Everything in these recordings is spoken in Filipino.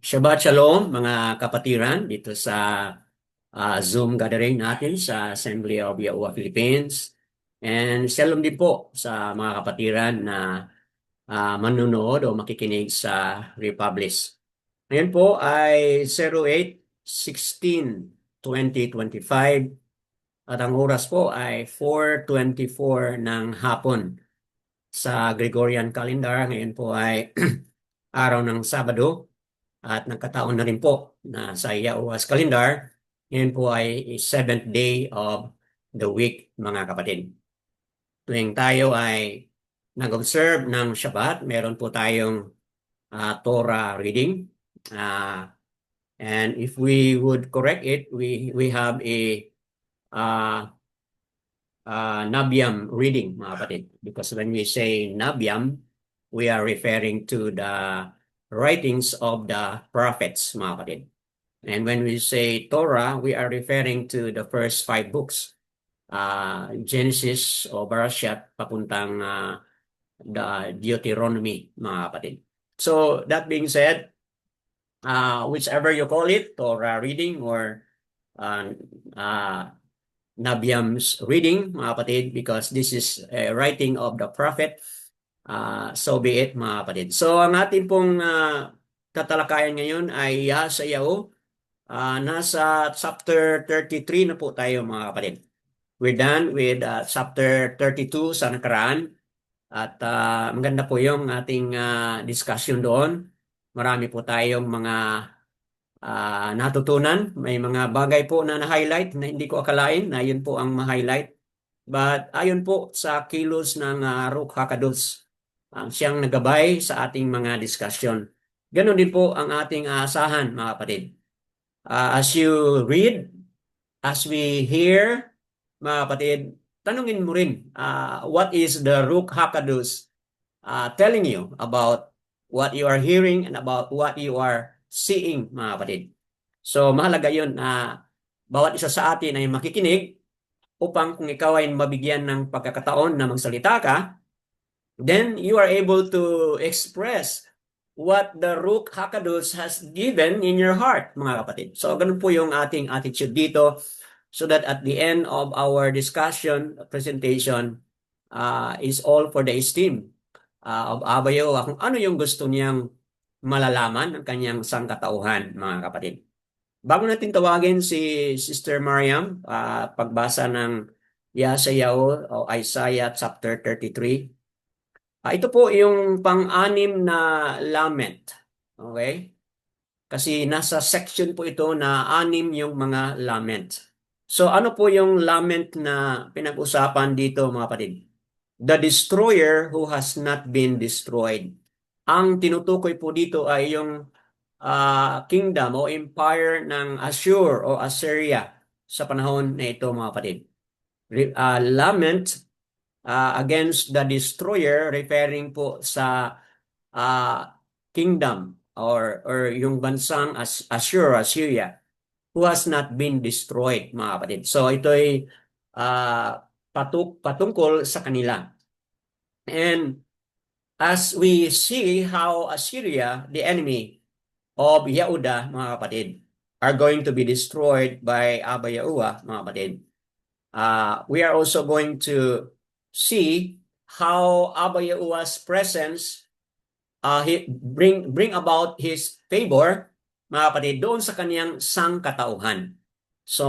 Shabbat Shalom mga kapatiran dito sa Zoom gathering natin sa Assembly of Yahuwah Philippines. And shalom din po sa mga kapatiran na manunood o makikinig sa Republis. Ngayon po ay 08/16/2025 at ang oras po ay 4:24 ng hapon sa Gregorian calendar. Ngayon po ay araw ng Sabado. At nagkataon na rin po na sa Yahuwah's calendar, ngayon po ay 7th day of the week, mga kapatid. Tuwing tayo ay nag-observe ng Shabbat, meron po tayong Torah reading. And if we would correct it, we have a uh, Nabiam reading, mga kapatid. Because when we say Nabiam, we are referring to the writings of the prophets, mga kapatid. And when we say Torah, we are referring to the first 5 books. Genesis o Bereshit papuntang the Deuteronomy, mga kapatid. So that being said, whichever you call it, Torah reading or Nabiam's reading, mga kapatid, because this is a writing of the prophet, so be it, mga kapatid. So ang ating pong tatalakayan ngayon ay Yeshayahu. Nasa chapter 33 na po tayo, mga kapatid. We're done with chapter 32 sa nakaraan. At maganda po yung ating discussion doon. Marami po tayong mga natutunan. May mga bagay po na na-highlight na hindi ko akalain na yun po ang ma-highlight. But ayon po sa kilos ng Ruach HaKodesh, siyang nagabay sa ating mga discussion. Ganon din po ang ating aasahan, mga kapatid. As you read, as we hear, mga kapatid, tanungin mo rin, what is the Ruach HaKodesh telling you about what you are hearing and about what you are seeing, mga kapatid. So mahalaga yun na bawat isa sa atin ay makikinig upang kung ikaw ay mabigyan ng pagkakataon na magsalita ka, then you are able to express what the Ruach HaKodesh has given in your heart, mga kapatid. So, ganun po yung ating attitude dito so that at the end of our discussion, presentation, is all for the esteem of Abba Yehovah, kung ano yung gusto niyang malalaman ng kanyang sangkatauhan, mga kapatid. Bago natin tawagin si Sister Mariam, pagbasa ng Yeshayahu o Isaiah chapter 33, ito po yung pang-anim na lament. Okay? Kasi nasa section po ito na 6 yung mga lament. So ano po yung lament na pinag-usapan dito, mga kapatid? The destroyer who has not been destroyed. Ang tinutukoy po dito ay yung kingdom o empire ng Ashur o Assyria sa panahon na ito, mga kapatid. Lament against the destroyer, referring po sa kingdom or yung bansang Assyria who has not been destroyed, mga kapatid. So ito'y patungkol sa kanila. And as we see how Assyria, the enemy of Yehuda, mga kapatid, are going to be destroyed by Abba Yahuwah, mga kapatid, we are also going to see how Abba Yahuwah's presence bring about His favor, mga kapatid, doon sa kaniyang sangkatauhan. So,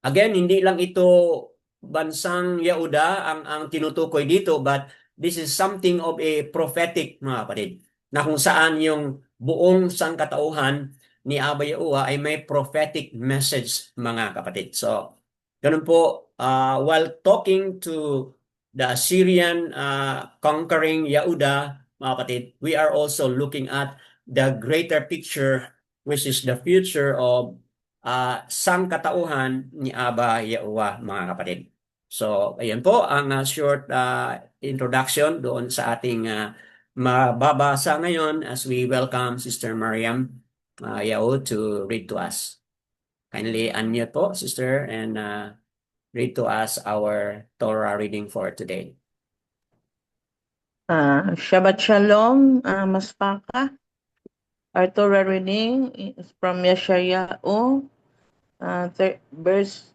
again, hindi lang ito bansang Yehuda ang tinutukoy dito, but this is something of a prophetic, mga kapatid, na kung saan yung buong sangkatauhan ni Abba Yahuwah ay may prophetic message, mga kapatid. So, ganun po, while talking to the Assyrian conquering Yehuda, mga kapatid, we are also looking at the greater picture, which is the future of sangkatauhan ni Abba Yahuwah, mga kapatid. So, ayan po ang short introduction doon sa ating mababasa ngayon as we welcome Sister Mariam Yao to read to us. Kindly unmute po, Sister, and read to us our Torah reading for today. Shabbat Shalom, Mas Paka. Our Torah reading is from Yeshayahu, verse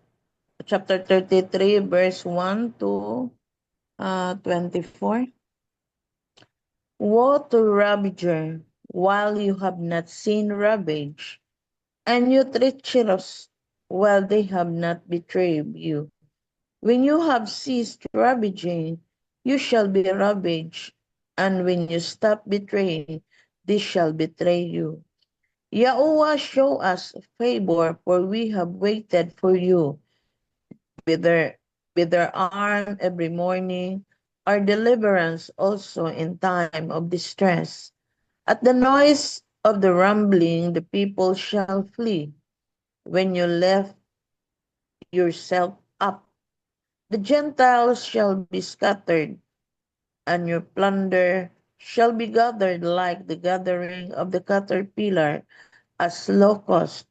chapter 33, verse 1 to 24. Woe to Ravager, while you have not seen ravage, and you treacherous, while they have not betrayed you. When you have ceased ravaging, you shall be ravaged, and when you stop betraying, they shall betray you. Yahuwah, show us favor, for we have waited for you with their, with their arm every morning, our deliverance also in time of distress. At the noise of the rumbling, the people shall flee. When you lift yourself up, the Gentiles shall be scattered, and your plunder shall be gathered like the gathering of the caterpillar, as locusts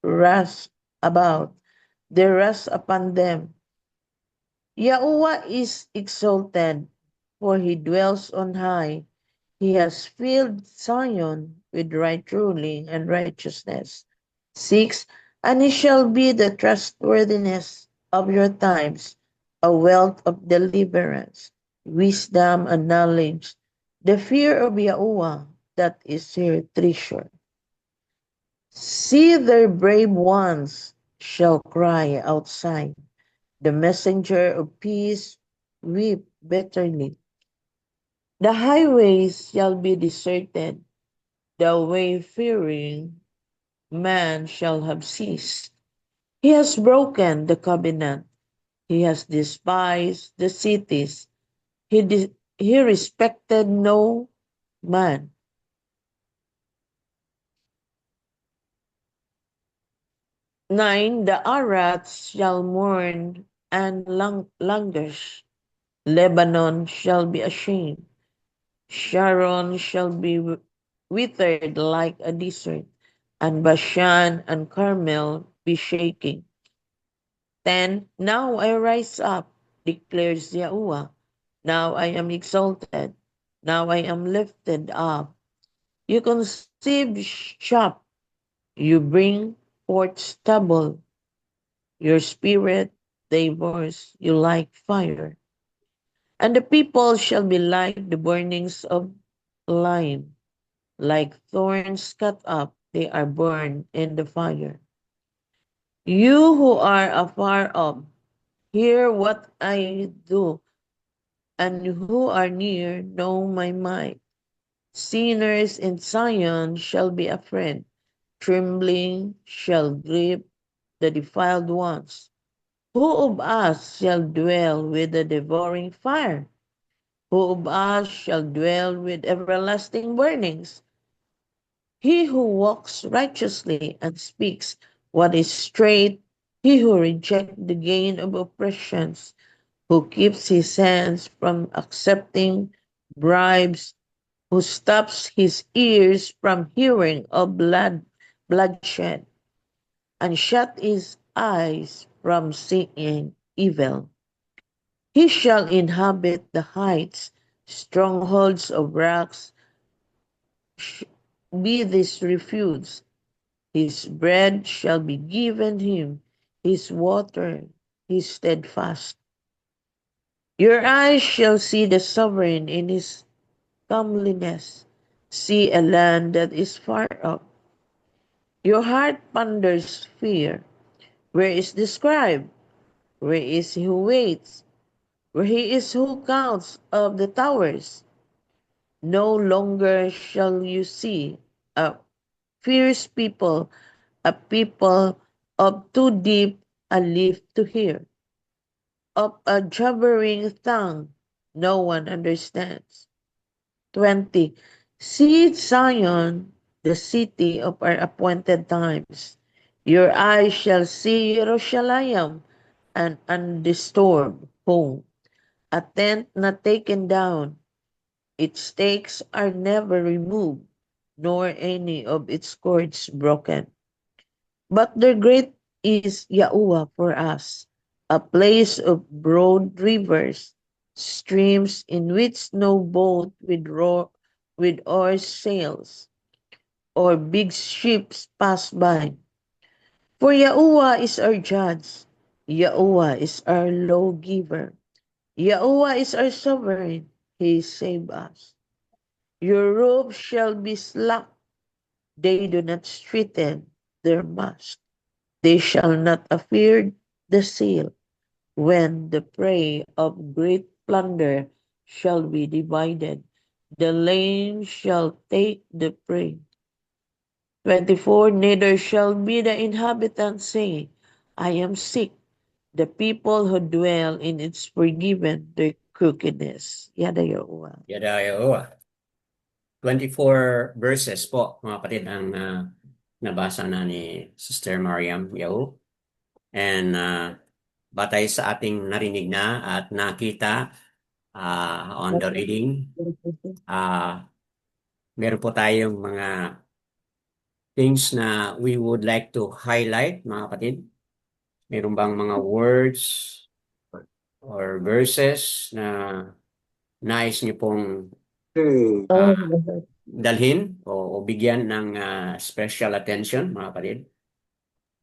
rust about. They rest upon them. Yahuwah is exalted, for he dwells on high. He has filled Zion with right ruling and righteousness. 6. And he shall be the trustworthiness of your times, a wealth of deliverance, wisdom and knowledge. The fear of Yahuwah, that is your treasure. See, their brave ones shall cry outside. The messenger of peace weep bitterly. The highways shall be deserted, the wayfaring man shall have ceased. He has broken the covenant, he has despised the cities, he respected no man. 9. The Arats shall mourn and languish. Lebanon shall be ashamed. Sharon shall be withered like a desert, and Bashan and Carmel be shaking. 10. Now I rise up, declares Yahuwah. Now I am exalted. Now I am lifted up. You conceive shop. You bring forth stubble. Your spirit devours you like fire. And the people shall be like the burnings of lime. Like thorns cut up, they are burned in the fire. You who are afar off, hear what I do, and who are near know my might. Sinners in Zion shall be afraid, trembling shall grip the defiled ones. Who of us shall dwell with the devouring fire? Who of us shall dwell with everlasting burnings? He who walks righteously and speaks what is straight, he who rejects the gain of oppressions, who keeps his hands from accepting bribes, who stops his ears from hearing of bloodshed, and shut his eyes from seeing evil. He shall inhabit the heights, strongholds of rocks, be this refuge. His bread shall be given him, his water, his steadfast. Your eyes shall see the sovereign in his comeliness, see a land that is far off. Your heart ponders fear. Where is the scribe? Where is he who waits? Where he is who counts of the towers? No longer shall you see a fierce people, a people of too deep a lift to hear, of a jabbering tongue no one understands. 20. See Zion, the city of our appointed times. Your eyes shall see Jerusalem, an undisturbed home, a tent not taken down. Its stakes are never removed, nor any of its cords broken. But their great is Yahuwah for us, a place of broad rivers, streams in which no boat with oars sails. or big ships pass by. For Yahuwah is our judge. Yahuwah is our lawgiver. Yahuwah is our sovereign. He saved us. Your robe shall be slack. They do not straighten their mast. They shall not fear the sail when the prey of great plunder shall be divided. The lame shall take the prey. 24. Neither shall be the inhabitants say, I am sick. The people who dwell in its forgiven their crookedness. Yada Yahuwah. Yada Yahuwah. 24 verses po, mga kapatid, ang nabasa na ni Sister Mariam Yao. And batay sa ating narinig na at nakita on the reading, meron po tayong mga things na we would like to highlight, mga kapatid. Meron bang mga words or verses na nais niyo pong dalhin o bigyan ng special attention, mga kapatid?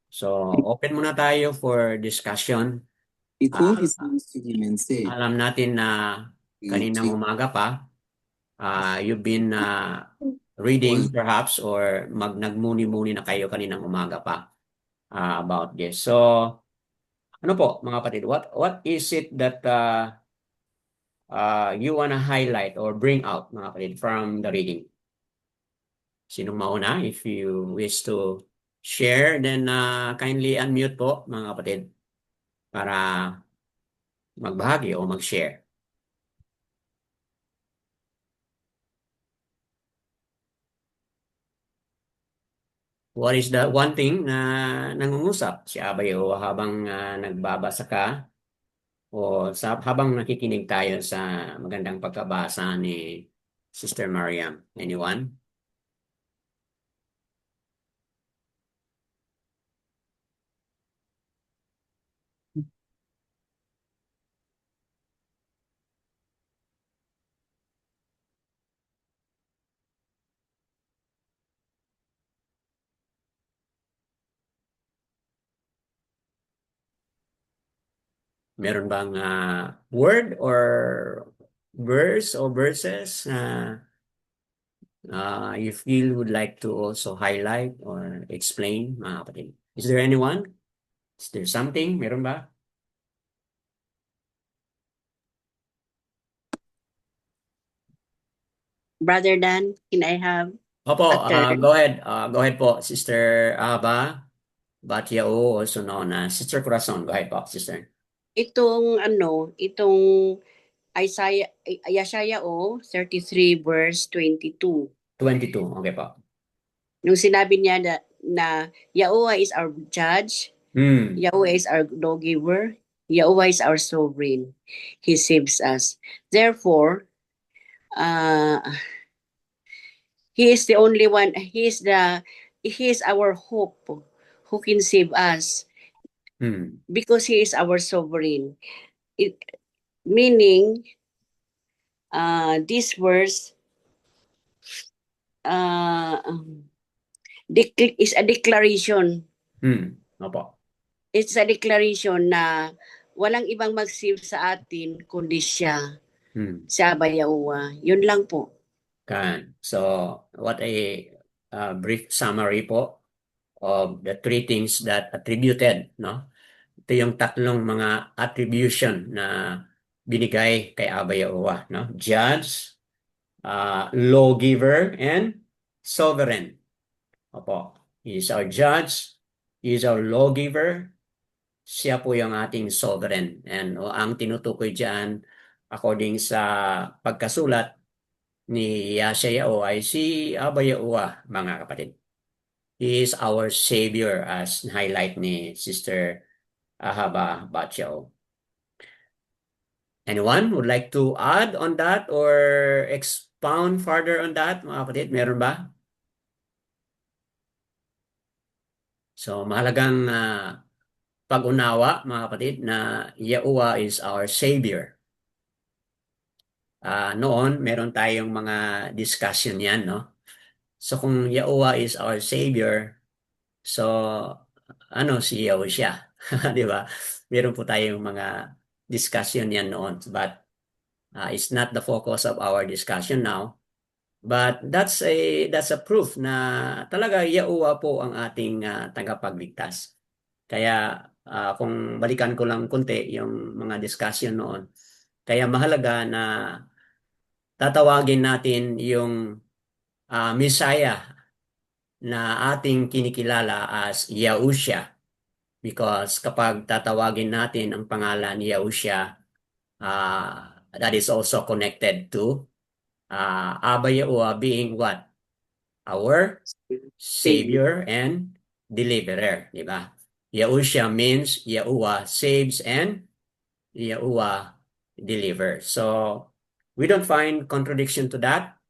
So, open muna tayo for discussion. Ito is Alam natin na kaninang umaga pa, you've been reading perhaps or nagmuni-muni na kayo kaninang umaga pa about this. So, ano po mga kapatid, what is it that you wanna highlight or bring out mga kapatid from the reading? Sinong mauna? If you wish to share, then kindly unmute po mga kapatid para magbahagi o mag-share. What is the one thing na nangungusap si Abayo habang nagbabasa ka o habang nakikinig tayo sa magandang pagkabasa ni Sister Mariam? Anyone? Meron bang word or verse or verses you feel would like to also highlight or explain, mga kapatid? Is there anyone? Is there something? Meron ba? Brother Dan, can I have Opo, a turn? go ahead. Go ahead po, Sister Aba Batiao, also known as Sister Corazon. Go ahead po, Sister. Itong Yeshaya 33 verse 22. 22, okay po. Nung sinabi niya na Yahuwah is our judge, Yahuwah is our lawgiver, Yahuwah is our sovereign. He saves us. Therefore, He is the only one, He is our hope who can save us because He is our sovereign. Meaning, this verse is a declaration. Opo. It's a declaration na walang ibang mag-save sa atin kundi siya. Sa Yahuwah. Yun lang po. So, what a brief summary po of the three things that attributed, no? Ito yung tatlong mga attribution na binigay kay Abba Yahuwah, no? Judge, lawgiver, and sovereign. Opo. He is our judge, He is our lawgiver, siya po yung ating sovereign. And ang tinutukoy dyan, according sa pagkasulat ni Yashayao ay si Abba Yahuwah, mga kapatid. He is our Savior as highlight ni Sister Ahaba Batchao. Anyone would like to add on that or expound further on that, mga kapatid? Meron ba? So, mahalagang pag-unawa, mga kapatid, na Yahuwah is our Savior. Noon, meron tayong mga discussion yan, no? So kung Yahuwah is our Savior, so ano si Yahushua? Di ba? Meron po tayong mga discussion yan noon. But it's not the focus of our discussion now. But that's a proof na talaga Yahuwah po ang ating tagapagligtas. Kaya kung balikan ko lang konti yung mga discussion noon, kaya mahalaga na tatawagin natin yung Messiah na ating kinikilala as Yahushua. Because kapag tatawagin natin ang pangalan ni Yahushua, that is also connected to Abba Yahuwah being what? Our Savior and Deliverer, di ba? Yahushua means Yahuwah saves and Yahuwah delivers. So we don't find contradiction to that.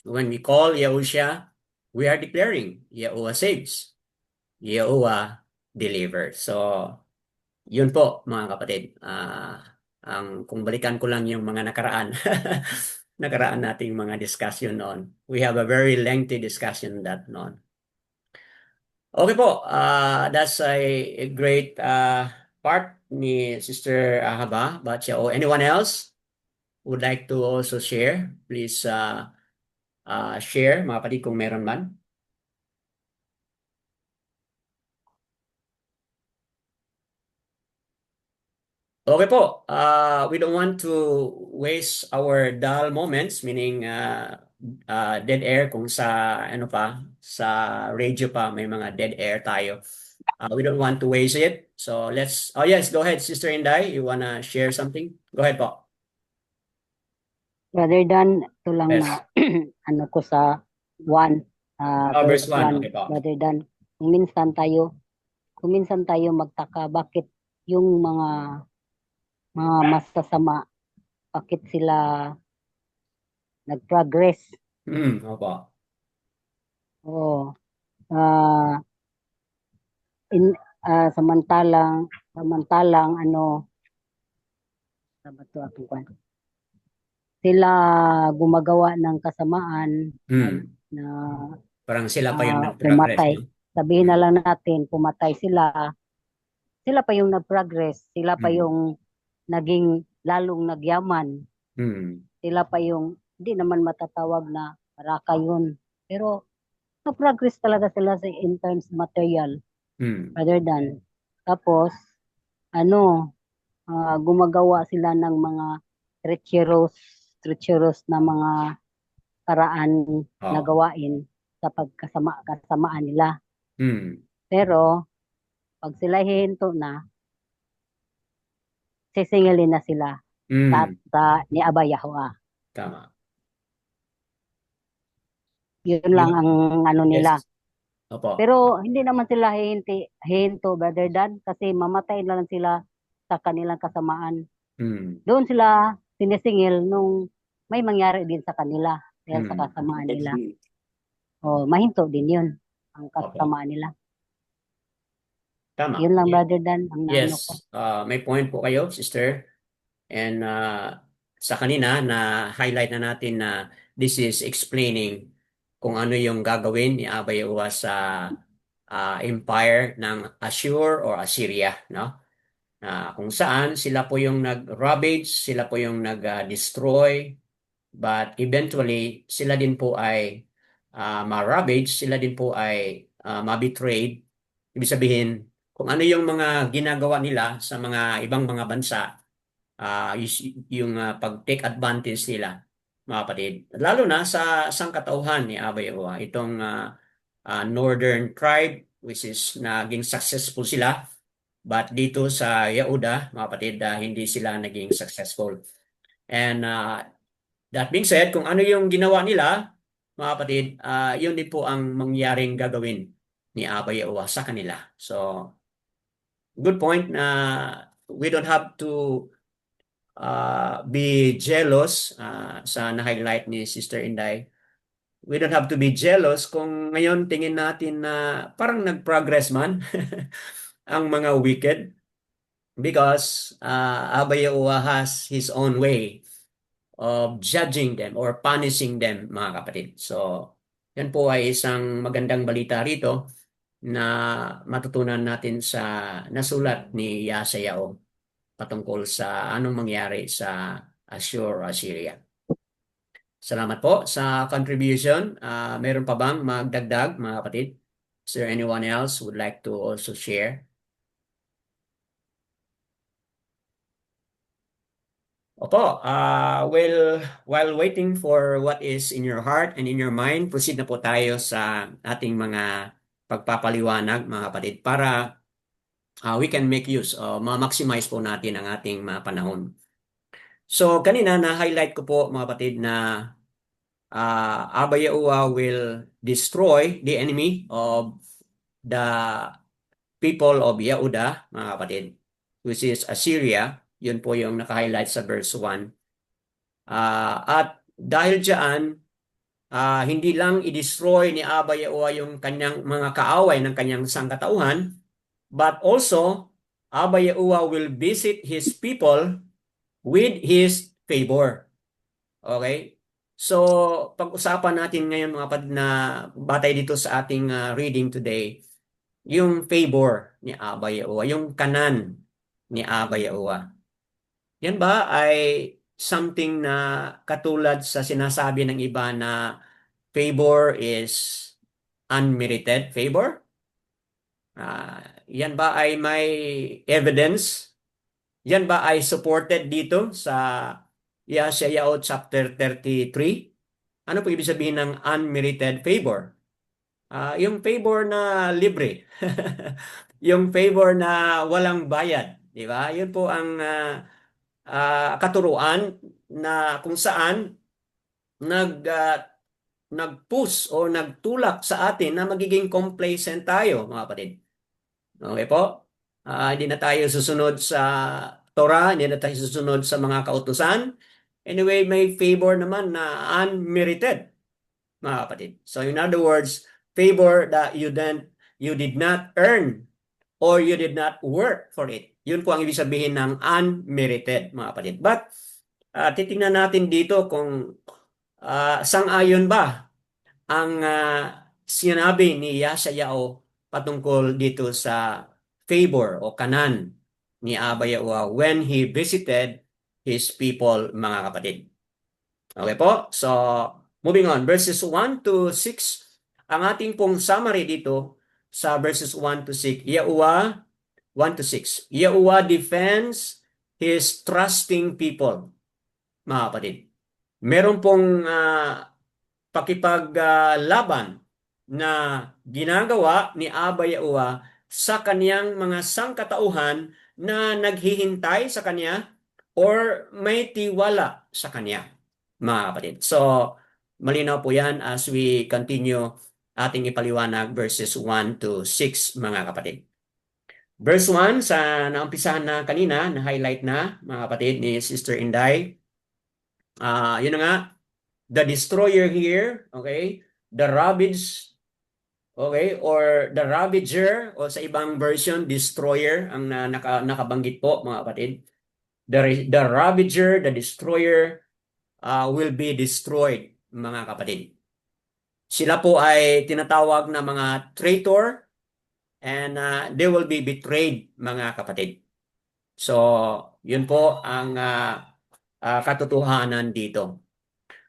When we call Yahushua, we are declaring Yahuwah saves, Yahuwah delivers. So yun po mga kapatid. Kung balikan ko lang yung mga nakaraan, nakaraan nating mga discussion noon. We have a very lengthy discussion that noon. Okay po, that's a great part ni Sister Haba. But anyone else would like to also share? Please share mga kapatid kung meron man. Okay po, we don't want to waste our dull moments, meaning dead air kung sa ano pa, sa radio pa may mga dead air tayo. We don't want to waste it. So yes, go ahead, Sister Inday, you wanna share something? Go ahead po. Rather than ito lang Yes. na ano ko sa 1 Verse verse 1, 1 okay po. rather than kung minsan tayo magtaka bakit yung mga masasama bakit sila nag-progress. Opo. Oo. Samantalang ano sabi to atong kwan. Sila gumagawa ng kasamaan na Parang sila pa yung nag-progress. pumatay. No? Sabihin na lang natin, pumatay sila. Sila pa yung nag-progress. Sila pa yung naging lalong nagyaman. Sila pa yung, hindi naman matatawag na maraka yun. Pero, nag-progress talaga sila in terms material. Rather than, tapos, gumagawa sila ng mga treacherous na mga paraan na gawain sa kasamaan nila. Pero, pag sila hihinto na, sisingilin na sila ni Abba Yahuwah. Tama. Yun lang ang ano nila. Yes. Opo. Pero hindi naman sila hihinto brother Dan kasi mamatay na lang sila sa kanilang kasamaan. Doon sila sinisingil nung may mangyari din sa kanila dahil sa kasamaan nila. Mahinto din yun ang kasamaan nila. Tama. Yun lang brother Dan ang Yes. ko. May point po kayo, sister. And sa kanina na highlight na natin na this is explaining kung ano yung gagawin ni Abba Yahuwah sa empire ng Ashur or Assyria, no? Kung saan sila po yung nag-ravage, sila po yung nag-destroy, but eventually sila din po ay ma-ravage, sila din po ay ma-betrayed. Ibig sabihin, kung ano yung mga ginagawa nila sa mga ibang mga bansa, yung pag-take advantage nila, mga kapatid. Lalo na sa sangkatauhan ni Abba Yahuwah, itong northern tribe, which is naging successful sila. But dito sa Yehuda, mga kapatid, hindi sila naging successful. And that being said, kung ano yung ginawa nila, mga kapatid, yun din po ang mangyaring gagawin ni Abba Yahuwah sa kanila. So, good point na we don't have to be jealous sa na-highlight ni Sister Inday. We don't have to be jealous kung ngayon tingin natin na parang nag-progress man ang mga wicked because Abba Yahuwah has His own way of judging them or punishing them, mga kapatid. So, Yan po ay isang magandang balita rito na matutunan natin sa nasulat ni Yesayao patungkol sa anong mangyari sa Assur o Assyria. Salamat po sa contribution. Meron pa bang magdagdag, mga kapatid? Is there anyone else would like to also share? Opo, while waiting for what is in your heart and in your mind, proceed na po tayo sa ating mga pagpapaliwanag, mga kapatid, para we can make use, ma-maximize po natin ang ating mga panahon. So, kanina na-highlight ko po, mga kapatid, na Abba Yahuwah will destroy the enemy of the people of Yehuda, mga kapatid, which is Assyria. Yun po yung naka-highlight sa verse 1. At dahil dyan, hindi lang i-destroy ni Abba Yahuwah yung kanyang mga kaaway ng kanyang sangkatauhan, but also, Abba Yahuwah will visit His people with His favor. Okay? So, pag-usapan natin ngayon, mga kapatid, na batay dito sa ating reading today, yung favor ni Abba Yahuwah, yung kanan ni Abba Yahuwah. Yan ba ay something na katulad sa sinasabi ng iba na favor is unmerited favor? Yan ba ay may evidence? Yan ba ay supported dito sa Yesayao chapter 33? Ano po ibig sabihin ng unmerited favor? Yung favor na libre. Yung favor na walang bayad. Di ba? Yun po ang katuruan na kung saan nag-push o nagtulak sa atin na magiging complacent tayo, mga kapatid. Okay po? Hindi na tayo susunod sa Torah, hindi na tayo susunod sa mga kautusan. Anyway, may favor naman na unmerited, mga kapatid. So in other words, favor that you did not earn or you did not work for it. Yun po ang ibig sabihin ng unmerited, mga kapatid. But titingnan natin dito kung sang-ayon ba ang sinabi ni Yesayao patungkol dito sa favor o kanan ni Abba Yahuwah when He visited His people, mga kapatid. Okay po? So, moving on. Verses 1 to 6. Ang ating pong summary dito sa verses 1 to 6. Yahuwah, 1 to 6. Yahuwah defends His trusting people, mga kapatid. Meron pong pakipaglaban na ginagawa ni Abba Yahuwah sa kaniyang mga sangkatauhan na naghihintay sa kanya or may tiwala sa kanya, mga kapatid. So, malinaw po yan as we continue ating ipaliwanag verses 1 to 6, mga kapatid. Verse 1, sa naumpisahan na kanina, na-highlight na, mga kapatid, ni Sister Inday. Yun na nga, the destroyer here, okay, the ravage, okay, or the ravager, o sa ibang version, destroyer, ang nakabanggit po, mga kapatid. The ravager, the destroyer, will be destroyed, mga kapatid. Sila po ay tinatawag na mga traitor, and they will be betrayed, mga kapatid. So, yun po ang katotohanan dito.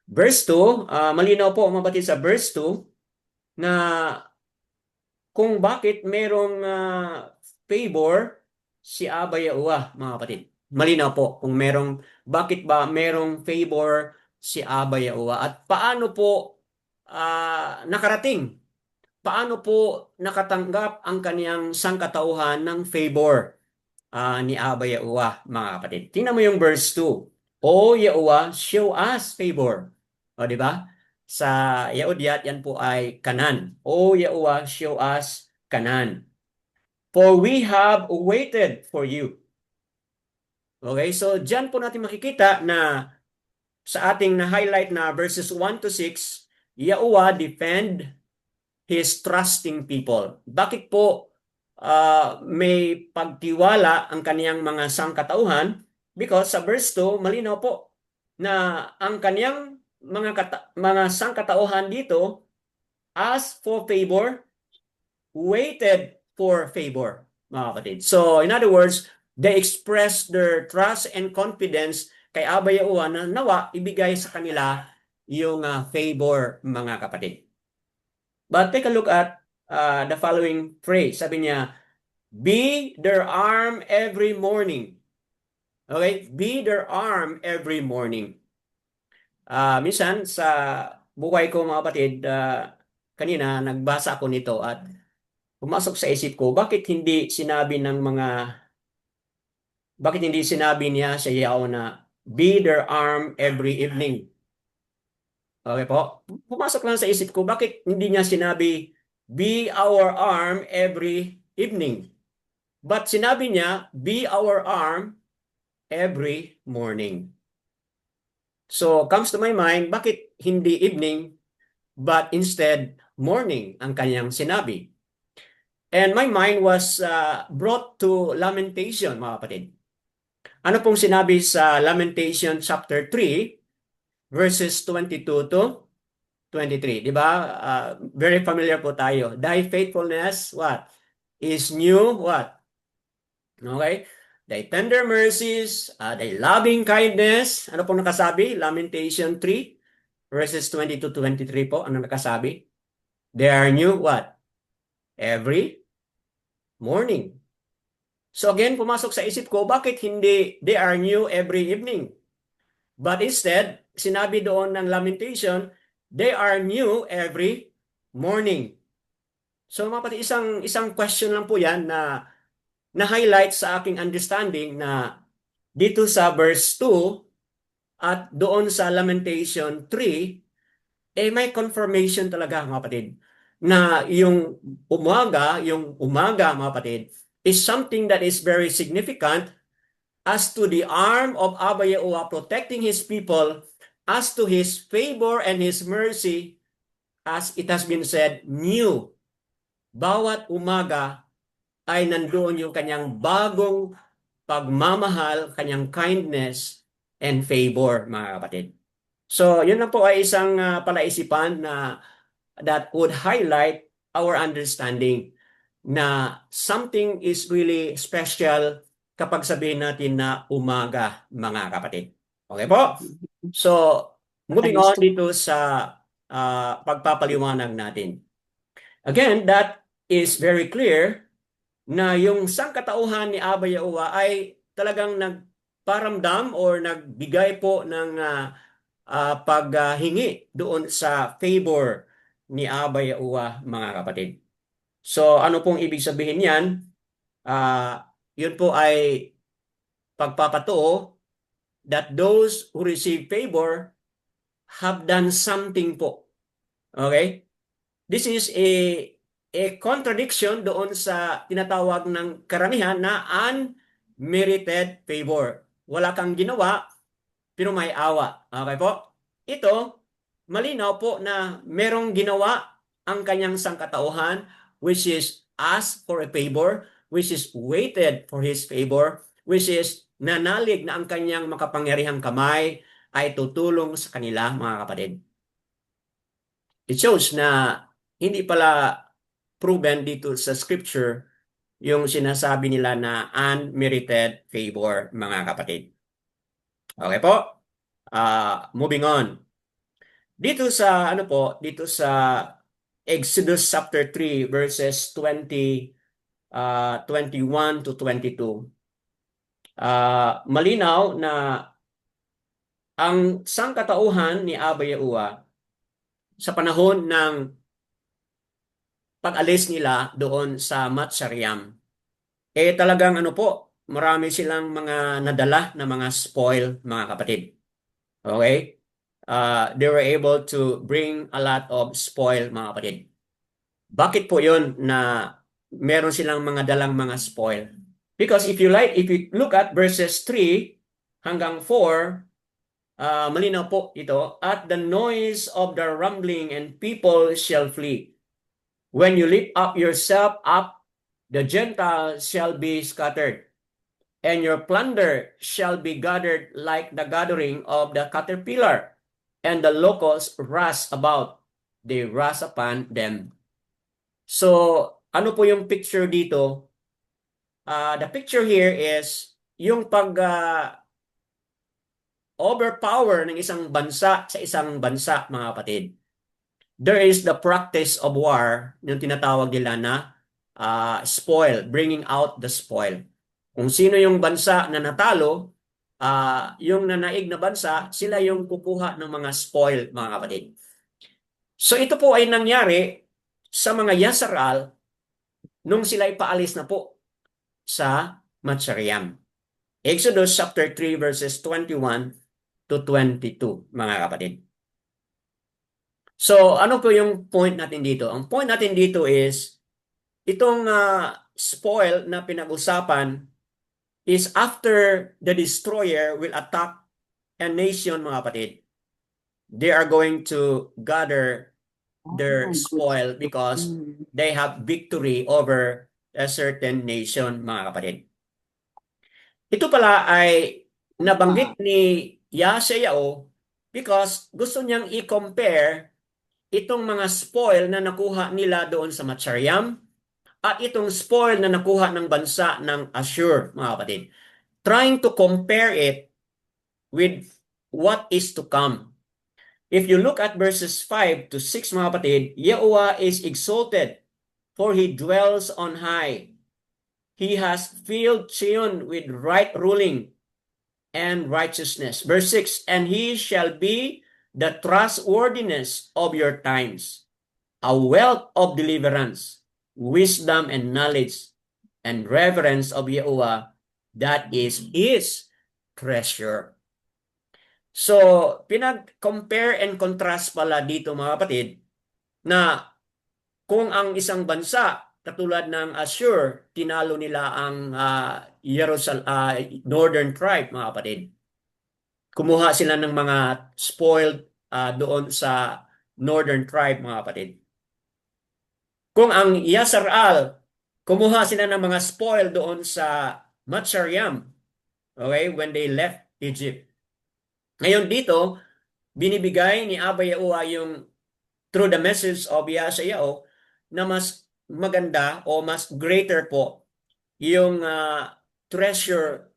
Verse 2, malinaw po, mga kapatid, sa verse 2, na kung bakit merong favor si Abba Yahuwah, mga kapatid. Malinaw po kung bakit ba merong favor si Abba Yahuwah at paano po nakarating, paano po nakatanggap ang kaniyang sangkatauhan ng favor ni Abba Yahuwah, mga kapatid. Tingnan mo yung verse 2. O Yahuwah, show us favor. O, di ba? Sa Yahudyat, yan po ay kanan. O Yahuwah, show us kanan. For we have waited for you. Okay, so dyan po natin makikita na sa ating na-highlight na verses 1 to 6, Yahuwah defend His trusting people. Bakit po may pagtiwala ang kaniyang mga sangkatauhan? Because sa verse 2, malinaw po na ang kaniyang mga sangkatauhan dito asked for favor, waited for favor, mga kapatid. So, in other words, they expressed their trust and confidence kay Abba Yahuwah na nawa ibigay sa kanila yung favor, mga kapatid. But take a look at the following phrase. Sabi niya, be their arm every morning. Okay? Be their arm every morning. Minsan sa buhay ko, mga kapatid, kanina nagbasa ako nito at pumasok sa isip ko, bakit hindi sinabi niya sa Yahweh na be their arm every evening? Okay po? Pumasok lang sa isip ko, bakit hindi niya sinabi be our arm every evening? But sinabi niya, be our arm every morning. So, comes to my mind, bakit hindi evening, but instead morning ang kanyang sinabi? And my mind was brought to Lamentation, mga kapatid. Ano pong sinabi sa Lamentation chapter 3, verses 22 to 23? Di ba? Very familiar po tayo. Thy faithfulness, what? Is new, what? Okay? Thy tender mercies, thy loving kindness. Ano pong nakasabi? Lamentation 3, verses 22 to 23 po. Ano nakasabi? They are new, what? Every morning. So again, pumasok sa isip ko, bakit hindi they are new every evening? But instead, sinabi doon ng Lamentation, they are new every morning. So mga kapatid, isang question lang po yan na highlight sa aking understanding na dito sa verse 2 at doon sa Lamentation 3, may confirmation talaga, mga kapatid, na yung umaga, mga kapatid, is something that is very significant as to the arm of Abba Yahuwah protecting His people, as to His favor and His mercy, as it has been said, new. Bawat umaga ay nandoon yung kanyang bagong pagmamahal, kanyang kindness and favor, mga kapatid. So, yun lang po ay isang palaisipan na that would highlight our understanding na something is really special kapag sabihin natin na umaga, mga kapatid. Okay po? So, moving on dito sa pagpapaliwanag natin. Again, that is very clear na yung sangkatauhan ni Abba Yahuwah ay talagang nagparamdam or nagbigay po ng paghingi doon sa favor ni Abba Yahuwah, mga kapatid. So, ano pong ibig sabihin yan? Yun po ay pagpapatuo that those who receive favor have done something po. Okay? This is a contradiction doon sa tinatawag ng karamihan na unmerited favor. Wala kang ginawa, pero may awa. Okay po? Ito, malinaw po na merong ginawa ang kanyang sangkatauhan, which is ask for a favor, which is waited for His favor, which is nanalig na ang kanyang makapangyarihang kamay ay tutulong sa kanila, mga kapatid. It shows na hindi pala proven dito sa scripture yung sinasabi nila na unmerited favor, mga kapatid. Okay po? Moving on. Dito sa dito sa Exodus chapter 3 verses 21 to 22. Malinaw na ang sangkatauhan ni Abba Yahuwah sa panahon ng pag-alis nila doon sa Matsariam, talagang marami silang mga nadala na mga spoil, mga kapatid. Okay? They were able to bring a lot of spoil, mga kapatid. Bakit po yun na meron silang mga dalang mga spoil? Because if you look at verses 3 hanggang 4, malinaw po ito, at the noise of the rumbling and people shall flee. When you lift up yourself up, the Gentiles shall be scattered, and your plunder shall be gathered like the gathering of the caterpillar, and the locusts rust about. They rust upon them. So, ano po yung picture dito? The picture here is yung overpower ng isang bansa sa isang bansa, mga kapatid. There is the practice of war, yung tinatawag nila na spoil, bringing out the spoil. Kung sino yung bansa na natalo, yung nanaig na bansa, sila yung kukuha ng mga spoil, mga kapatid. So ito po ay nangyari sa mga Yasharal nung sila ay paalis na po sa Matsariam. Exodus chapter 3 verses 21 to 22, mga kapatid. So ano po yung point natin dito? Ang point natin dito is itong spoil na pinag-usapan is after the destroyer will attack a nation, mga kapatid. They are going to gather their spoil because they have victory over a certain nation, mga kapatid. Ito pala ay nabanggit ni Yashayahu because gusto niyang i-compare itong mga spoil na nakuha nila doon sa Matsariam at itong spoil na nakuha ng bansa ng Ashur, mga kapatid. Trying to compare it with what is to come. If you look at verses 5 to 6, mga kapatid, Yahuwah is exalted, for He dwells on high. He has filled Zion with right ruling and righteousness. Verse 6, and He shall be the trustworthiness of your times, a wealth of deliverance, wisdom and knowledge, and reverence of Yahuwah, that is His treasure. So, pinag-compare and contrast pala dito, mga kapatid, na kung ang isang bansa, katulad ng Ashur, tinalo nila ang northern tribe, mga kapatid. Kumuha sila ng mga spoiled doon sa northern tribe, mga kapatid. Kung ang Yasharal, kumuha sila ng mga spoil doon sa Matsariam, okay, when they left Egypt. Ngayon dito, binibigay ni Abba Yahuwah yung through the message of Yashayahu na mas maganda o mas greater po yung treasure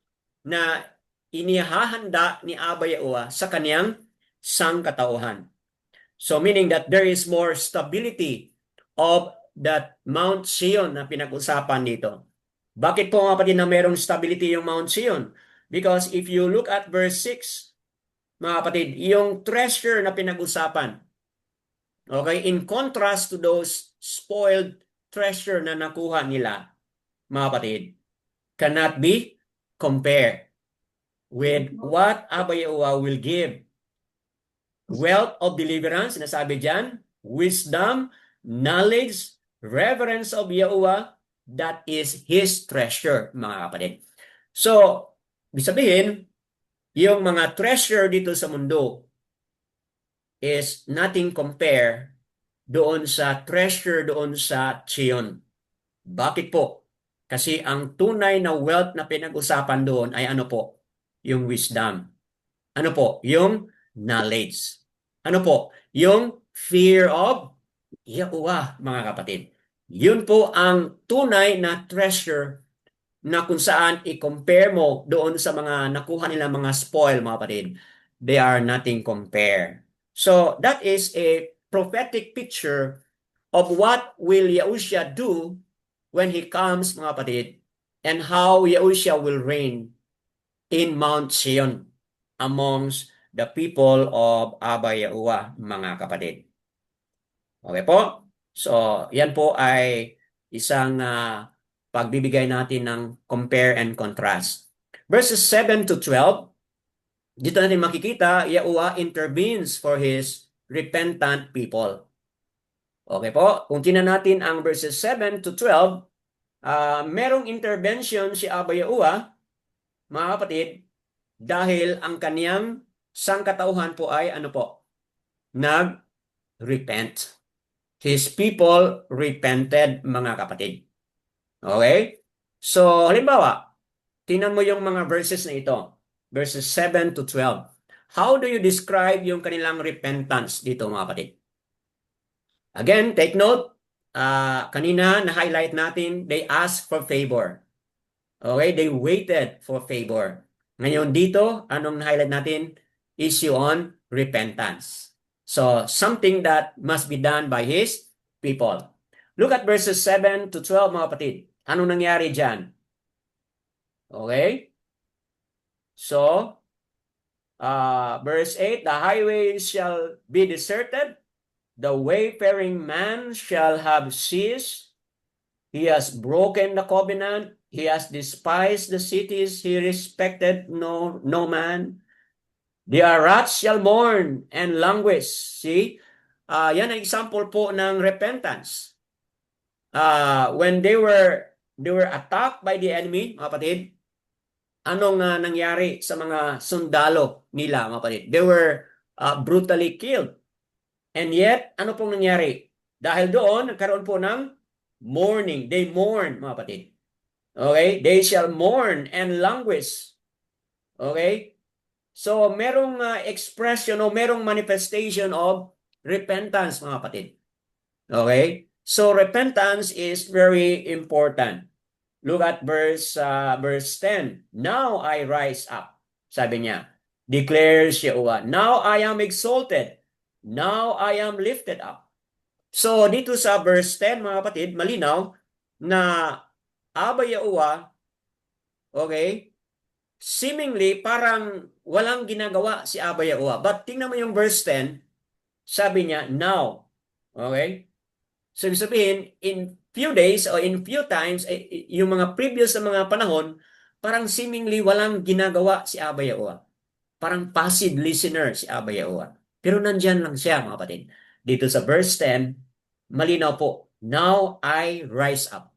na inihahanda ni Abba Yahuwah sa kaniyang sangkatauhan. So meaning that there is more stability of that Mount Zion na pinag-usapan dito. Bakit po mga kapatid na mayroong stability yung Mount Zion? Because if you look at verse 6, mga kapatid, yung treasure na pinag-usapan, okay, in contrast to those spoiled treasure na nakuha nila, mga kapatid, cannot be compared with what Abba Yahuwah will give. Wealth of deliverance, sinasabi dyan, wisdom, knowledge, reverence of Yahuwah, that is His treasure, mga kapatid. So, ibig sabihin, yung mga treasure dito sa mundo is nothing compare doon sa treasure doon sa Zion. Bakit po? Kasi ang tunay na wealth na pinag-usapan doon ay ano po? Yung wisdom. Ano po? Yung knowledge. Ano po? Yung fear of Yahuwah, mga kapatid. Yun po ang tunay na treasure na kung saan i-compare mo doon sa mga nakuha nila mga spoil, mga kapatid. They are nothing compare. So that is a prophetic picture of what will Yahushua do when He comes, mga kapatid, and how Yahushua will reign in Mount Zion amongst the people of Abba Yahuwah, mga kapatid. Okay po? So, yan po ay isang pagbibigay natin ng compare and contrast. Verses 7 to 12, dito natin makikita, Yahuwah intervenes for His repentant people. Okay po? Kung tingnan natin ang verses 7 to 12, merong intervention si Abba Yahuwah, mga kapatid, dahil ang kaniyang sangkatauhan po ay ano po? Nag-repent. His people repented, mga kapatid. Okay? So, halimbawa, tingnan mo yung mga verses na ito. Verses 7 to 12. How do you describe yung kanilang repentance dito, mga kapatid? Again, take note, kanina na-highlight natin, they asked for favor. Okay, they waited for favor. Ngayon dito, anong na-highlight natin? Issue on repentance. So, something that must be done by His people. Look at verses 7 to 12, mga kapatid. Anong nangyari dyan? Okay? So, verse 8, the highway shall be deserted, the wayfaring man shall have ceased, he has broken the covenant, he has despised the cities, he respected no man. The rats shall mourn and languish. See? Yan ang example po ng repentance. When they were attacked by the enemy, mga kapatid, anong nangyari sa mga sundalo nila, mga kapatid? They were brutally killed. And yet, ano pong nangyari? Dahil doon, nagkaroon po ng mourning. They mourn, mga kapatid. Okay? They shall mourn and languish. Okay? So, merong expression o merong manifestation of repentance, mga kapatid. Okay? So, repentance is very important. Look at verse 10. Now I rise up. Sabi niya, declares Yahuwah. Now I am exalted. Now I am lifted up. So, dito sa verse 10, mga kapatid, malinaw na Abba Yahuwah, okay, seemingly parang walang ginagawa si Abba Yahuwah. But tingnan mo yung verse 10, sabi niya, now. Okay? So, ibig sabihin, in few days or in few times, yung mga previous na mga panahon, parang seemingly walang ginagawa si Abba Yahuwah. Parang passive listener si Abba Yahuwah. Pero nandyan lang siya, mga kapatid. Dito sa verse 10, malinaw po, now I rise up.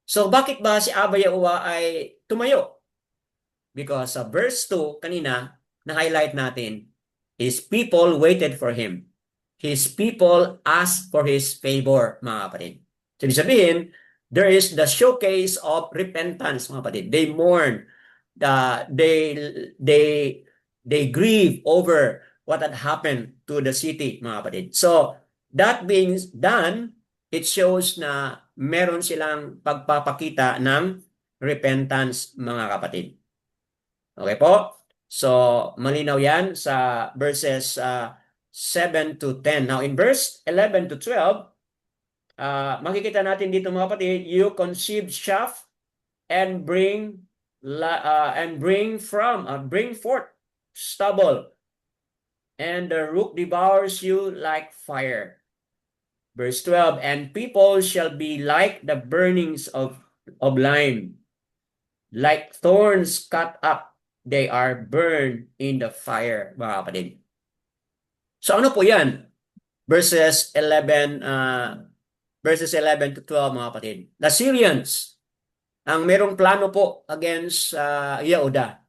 So, bakit ba si Abba Yahuwah ay tumayo? Because sa verse 2, kanina, na-highlight natin, His people waited for Him. His people asked for His favor, mga kapatid. So, ibig sabihin, there is the showcase of repentance, mga kapatid. They mourn, they grieve over what had happened to the city, mga kapatid. So, that being done, it shows na meron silang pagpapakita ng repentance, mga kapatid. Okay po? So, malinaw yan sa verses 7 to 10. Now, in verse 11 to 12, makikita natin dito, mga kapatid, you conceive chaff and bring forth stubble, and the rook devours you like fire. Verse 12, and people shall be like the burnings of lime, like thorns cut up, they are burned in the fire, mga kapatid. So ano po yan? Verses 11 to 12, mga kapatid. The Syrians, ang merong plano po against Yehuda.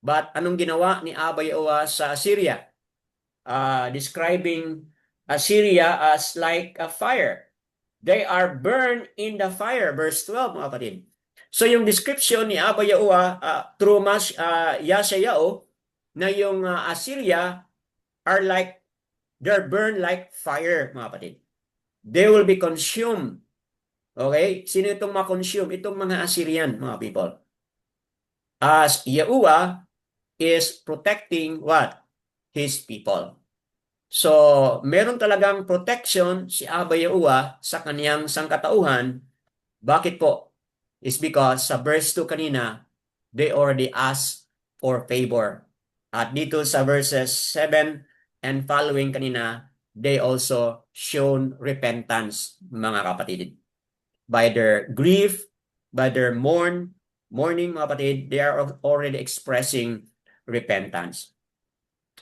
But anong ginawa ni Abba Yahuwah sa Assyria? Describing Assyria as like a fire. They are burned in the fire. Verse 12, mga kapatid. So yung description ni Abba Yahuwah through Yeshayahu na yung Assyria are like, they're burned like fire, mga kapatid. They will be consumed. Okay? Sino itong ma-consume? Itong mga Assyrian, mga people. As Yahuwah is protecting what? His people. So, meron talagang protection si Abba Yahuwah sa kaniyang sangkatauhan. Bakit po? It's because sa verse 2 kanina, they already asked for favor. At dito sa verses 7 and following kanina, they also shown repentance, mga kapatid. By their grief, by their mourning, mga kapatid, they are already expressing repentance.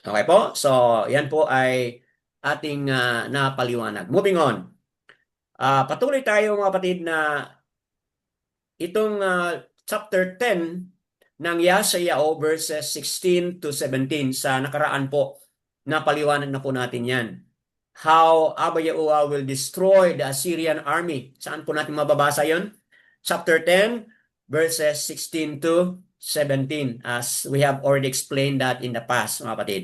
Okay po? So, yan po ay ating napaliwanag. Moving on. Patuloy tayo, mga kapatid, na itong chapter 10 ng Yeshayahu verses 16 to 17 sa nakaraan po, napaliwanag na po natin yan. How Abba Yahuwah will destroy the Assyrian army. Saan po natin mababasa yon? Chapter 10 verses 16 to 17, as we have already explained that in the past, mga kapatid.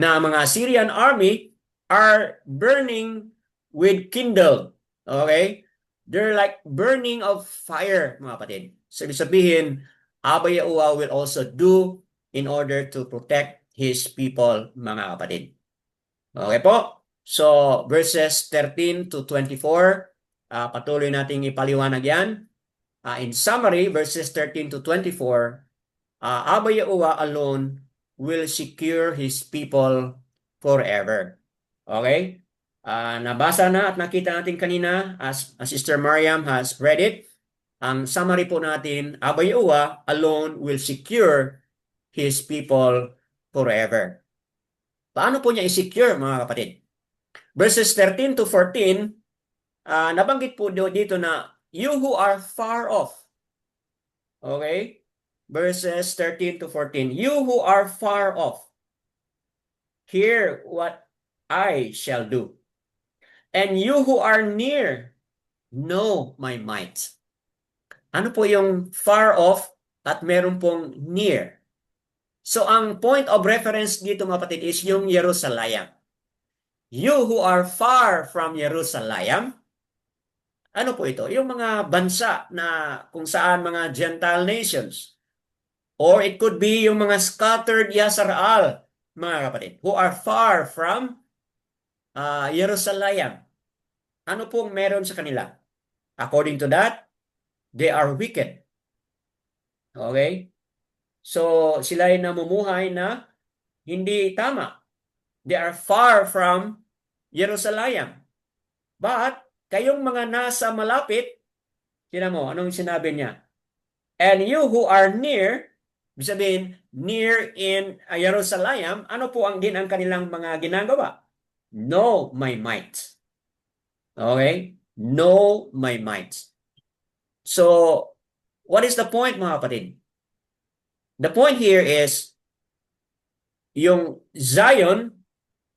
Na mga Assyrian army are burning with kindled. Okay? They're like burning of fire, mga kapatid. Sabihin, Abba Yahuwah will also do in order to protect His people, mga kapatid. Okay po? So, verses 13 to 24, patuloy nating ipaliwanag yan. In summary, verses 13 to 24, Abba Yahuwah alone will secure His people forever. Okay? Nabasa na at nakita natin kanina as Sister Mariam has read it. Ang summary po natin, Abba Yahuwah alone will secure His people forever. Paano po niya i-secure, mga kapatid? Verses 13 to 14, nabanggit po dito na you who are far off. Okay? Verses 13 to 14, you who are far off, hear what I shall do. And you who are near, know my might. Ano po yung far off at meron pong near? So ang point of reference dito, mga kapatid, is yung Jerusalem. You who are far from Jerusalem, ano po ito? Yung mga bansa na kung saan mga Gentile nations. Or it could be yung mga scattered Yasrael, mga kapatid, who are far from Jerusalem. Ano pong meron sa kanila? According to that, they are wicked. Okay? So, sila ay namumuhay na hindi tama. They are far from Jerusalem. But, kayong mga nasa malapit, sila mo, anong sinabi niya? And you who are near, ibig sabihin, near in Jerusalem, ano po ang din ang kanilang mga ginagawa? Know my might. Okay? Know my might. So, what is the point, mga kapatid? The point here is, yung Zion,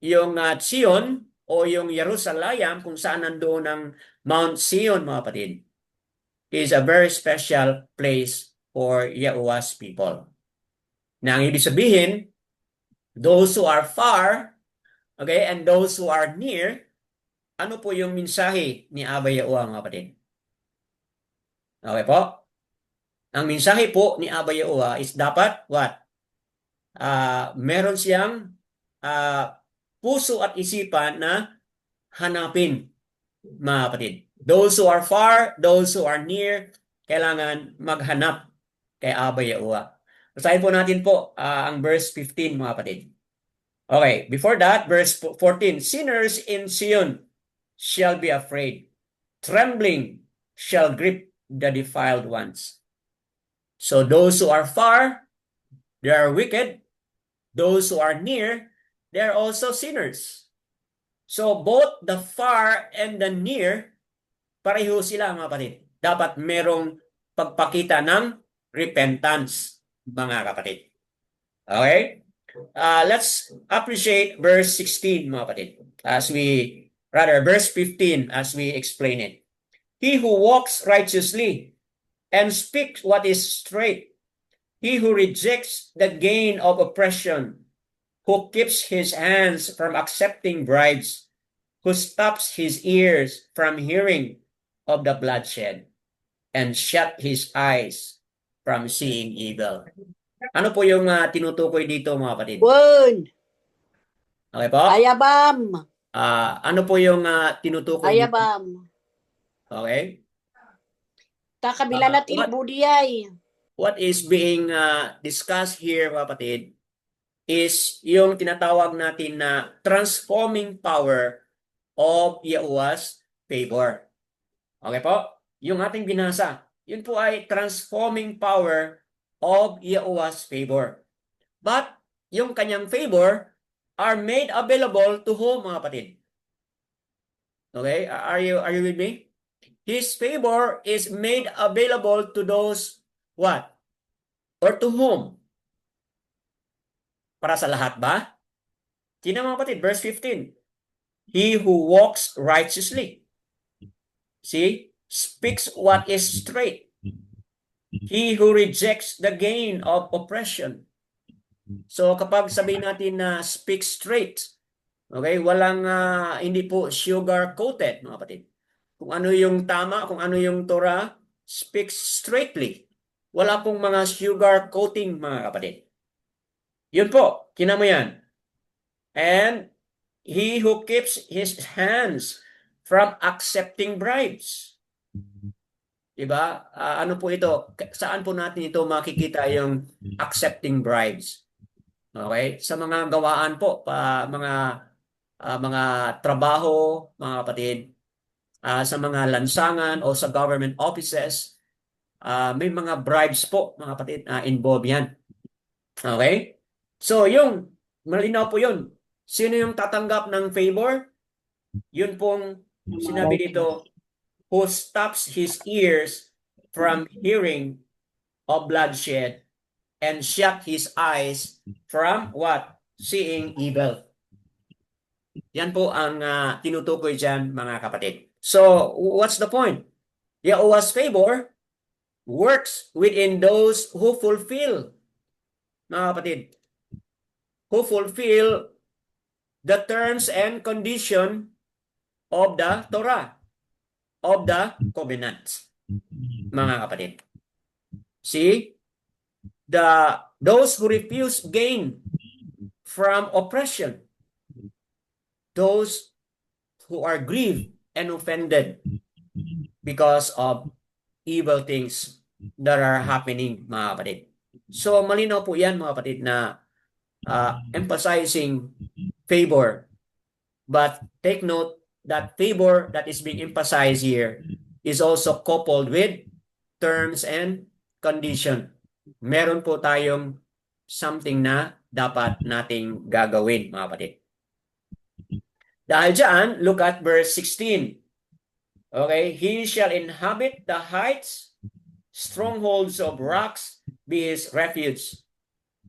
yung Zion, o yung Jerusalem, kung saan nandoon ang Mount Zion, mga kapatid, is a very special place for Yahuwah's people. Na ang ibig sabihin, those who are far, okay, and those who are near, ano po yung mensahe ni Abba Yahuwah, mga kapatid? Okay po? Ang mensahe po ni Abba Yahuwah is dapat, what? Meron siyang puso at isipan na hanapin, mga kapatid. Those who are far, those who are near, kailangan maghanap kay Abba Yahuwah. Basahin po natin po ang verse 15, mga kapatid. Okay, before that, verse 14, sinners in Zion shall be afraid. Trembling shall grip the defiled ones. So those who are far, they are wicked. Those who are near, they are also sinners. So both the far and the near, pareho sila, mga kapatid. Dapat merong pagpakita ng repentance, mga kapatid. Okay? Let's appreciate verse 16, mga kapatid. Verse 15, as we explain it. He who walks righteously and speaks what is straight, he who rejects the gain of oppression, who keeps his hands from accepting bribes, who stops his ears from hearing of the bloodshed, and shut his eyes from seeing evil. Ano po yung tinutukoy dito, mga kapatid? Word. Okay po? Ayabam. Ano po yung tinutukoy dito? Ayabam. Okay? Takabila na tilbudiyay. What is being discussed here, mga kapatid, is yung tinatawag natin na transforming power of Yahuwah's favor. Okay po? Yung ating binasa, yun po ay transforming power of Yahuwah's favor. But yung kanyang favor are made available to whom, mga kapatid? Okay? Are you with me? His favor is made available to those what? Or to whom? Para sa lahat ba? Sino, mga kapatid? Verse 15. He who walks righteously. See? Speaks what is straight. He who rejects the gain of oppression. So kapag sabihin natin na speak straight, Okay? Walang, hindi po sugar-coated, mga kapatid. Kung ano yung tama, kung ano yung Torah, speaks straightly. Wala pong mga sugar-coating, mga kapatid. Yun po, kinamo yan. And he who keeps his hands from accepting bribes. Diba? Ano po ito? Saan po natin ito makikita yung accepting bribes? Okay? Sa mga gawaan po, mga trabaho, mga kapatid, sa mga lansangan o sa government offices, may mga bribes po, mga kapatid, involved yan. Okay? So, malinaw po yun. Sino yung tatanggap ng favor? Yun pong sinabi dito, who stops his ears from hearing of bloodshed and shut his eyes from what? Seeing evil. Yan po ang tinutukoy dyan, mga kapatid. So, what's the point? Yahweh's favor works within those who fulfill, mga kapatid, who fulfill the terms and condition of the Torah, of the covenant, mga kapatid. See, those who refuse gain from oppression, those who are grieved and offended because of evil things that are happening, mga kapatid. So, malinaw po yan, mga kapatid, na emphasizing favor. But take note that favor that is being emphasized here is also coupled with terms and condition. Meron po tayong something na dapat nating gagawin, mga kapatid. Dahil dyan, look at verse 16. Okay, he shall inhabit the heights, strongholds of rocks be his refuge.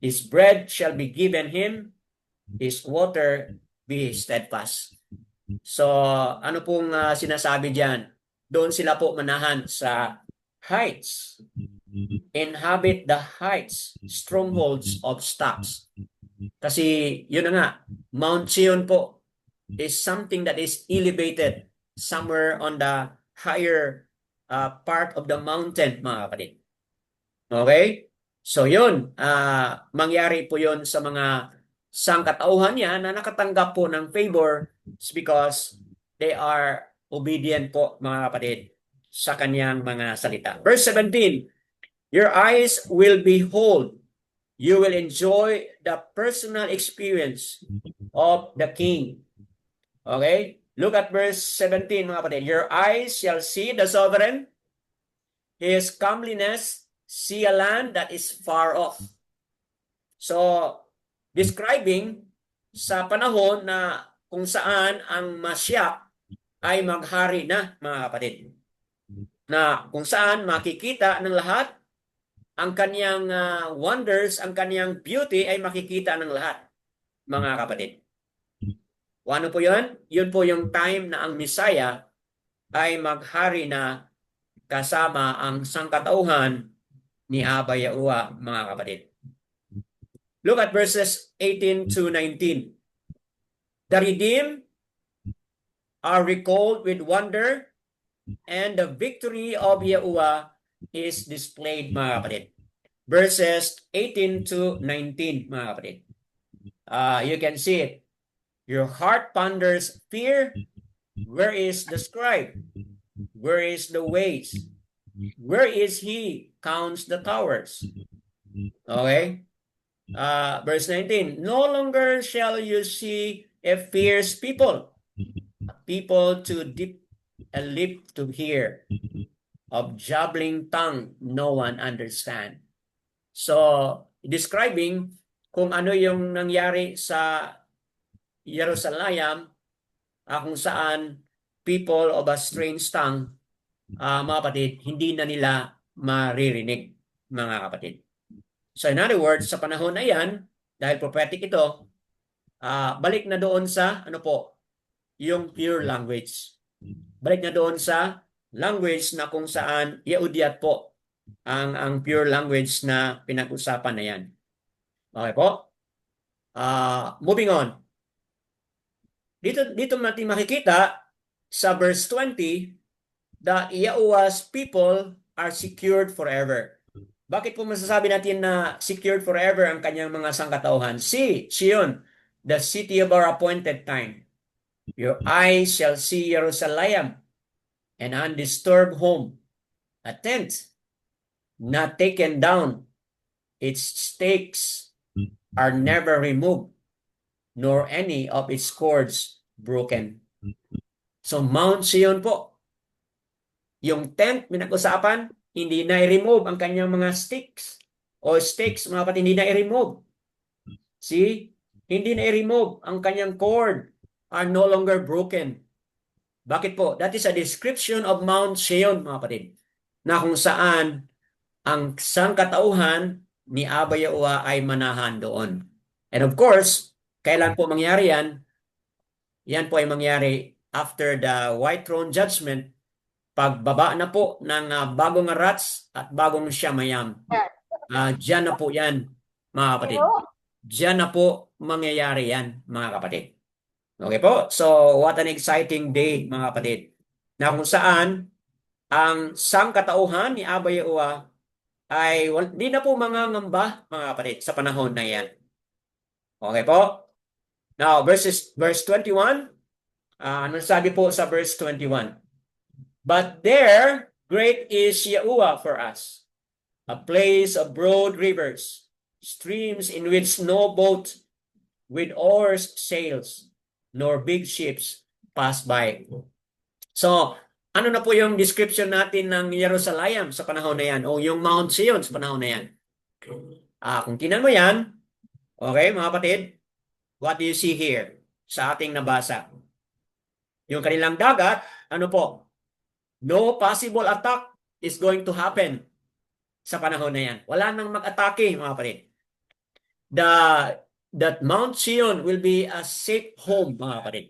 His bread shall be given him, his water be steadfast. So, ano pong sinasabi diyan? Doon sila po manahan sa heights. Inhabit the heights, strongholds of stocks. Kasi yun na nga, Mount Zion po is something that is elevated somewhere on the higher part of the mountain, mga kapatid. Okay? So yun, mangyari po yun sa mga sangkatauhan niya na nakatanggap po ng favor because they are obedient po, mga kapatid, sa kanyang mga salita. Verse 17, your eyes will behold, you will enjoy the personal experience of the king. Okay? Look at verse 17, mga kapatid. Your eyes shall see the sovereign, his comeliness, see a land that is far off. So, describing sa panahon na kung saan ang Mashiach ay maghari na, mga kapatid. Na kung saan makikita ng lahat, ang kanyang wonders, ang kanyang beauty ay makikita ng lahat, mga kapatid. Ano po yun? Yun po yung time na ang Messiah ay maghari na kasama ang sangkatauhan ni Abba Yahuwah, mga kapatid. Look at verses 18 to 19. The redeemed are recalled with wonder, and the victory of Yahuwah is displayed, mga kapatid. Verses 18 to 19, mga kapatid. You can see it. Your heart ponders fear. Where is the scribe? Where is the ways? Where is he counts the towers? Okay? Verse 19, no longer shall you see a fierce people, a people too deep a lip to hear, of jabbling tongue no one understand. So, describing kung ano yung nangyari sa Jerusalem, kung saan people of a strange tongue, mga kapatid, hindi na nila maririnig, mga kapatid. So in other words, sa panahon na yan, dahil prophetic ito, balik na doon sa, yung pure language. Balik na doon sa language na kung saan Yehudiat po ang pure language na pinag-usapan na yan. Okay po? Moving on. Dito natin makikita sa verse 20, the Yahuwah's people are secured forever. Bakit po masasabi natin na secured forever ang kanyang mga sangkatauhan? See, Zion, the city of our appointed time. Your eyes shall see Jerusalem, an undisturbed home, a tent not taken down. Its stakes are never removed, nor any of its cords broken. So Mount Zion po, yung tent pinag-usapan, hindi na i-remove ang kanyang mga sticks o stakes, mga kapatid, hindi na i-remove. See? Hindi na i-remove ang kanyang cord, are no longer broken. Bakit po? That is a description of Mount Zion, mga kapatid, na kung saan ang sangkatauhan ni Abba Yahuwah ay manahan doon. And of course, kailan po mangyari yan? Yan po ay mangyari after the white throne judgment, pagbaba na po ng bagong rats at bagong Shamayam. Diyan na po yan, mga kapatid. Diyan na po mangyayari yan, mga kapatid. Okay po? So, what an exciting day, mga kapatid. Na kung saan ang sangkatauhan ni Abba Yahuwah ay di na po mangangamba, mga kapatid, sa panahon na yan. Okay po? Now, verse 21. Ano sabi po sa verse 21? But there, great is Yahuwah for us, a place of broad rivers, streams in which no boat with oars sails, nor big ships pass by. So, ano na po yung description natin ng Jerusalem sa panahon na yan, o yung Mount Zion sa panahon na yan? Kung tinan mo yan, okay, mga kapatid, what do you see here sa ating nabasa? Yung kanilang dagat, ano po? No possible attack is going to happen sa panahon na yan. Wala nang mag-atake, mga kapatid. That Mount Zion will be a safe home, mga kapatid.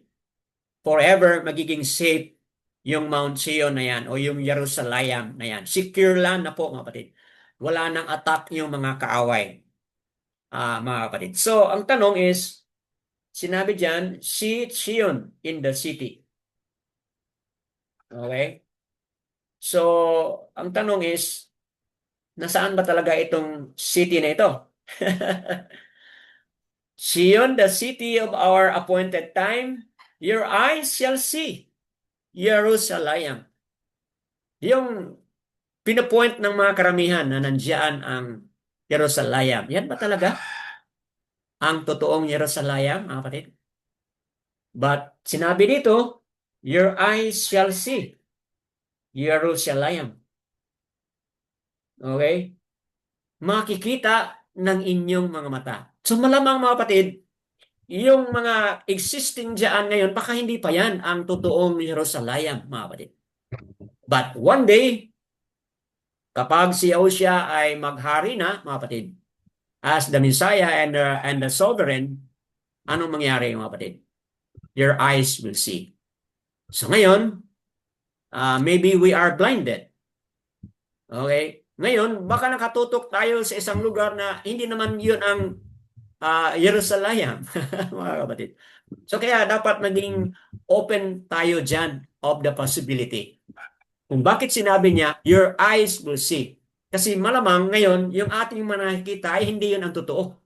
Forever magiging safe yung Mount Zion na yan o yung Jerusalem na yan. Secure land na po, mga kapatid. Wala nang attack yung mga kaaway, mga kapatid. So, ang tanong is, sinabi dyan, see Zion in the city. Okay? So, ang tanong is, nasaan ba talaga itong city na ito? Zion, the city of our appointed time, your eyes shall see Jerusalem. Yung pinapoint ng mga karamihan na nandiyan ang Jerusalem, yan ba talaga ang totoong Jerusalem, mga kapatid? But sinabi dito, your eyes shall see Jerusalem. Okay? Makikita ng inyong mga mata. So malamang, mga kapatid, yung mga existing dyan ngayon, baka hindi pa yan ang totoong Jerusalem, mga kapatid. But one day, kapag si Yahushua ay maghari na, mga kapatid, as the Messiah and the Sovereign, anong mangyari, mga kapatid? Your eyes will see. So ngayon, maybe we are blinded. Okay? Ngayon, baka nakatutok tayo sa isang lugar na hindi naman yun ang Jerusalem, mga kapatid. So kaya dapat maging open tayo dyan of the possibility. Kung bakit sinabi niya, your eyes will see. Kasi malamang ngayon, yung ating nakikita ay hindi yun ang totoo.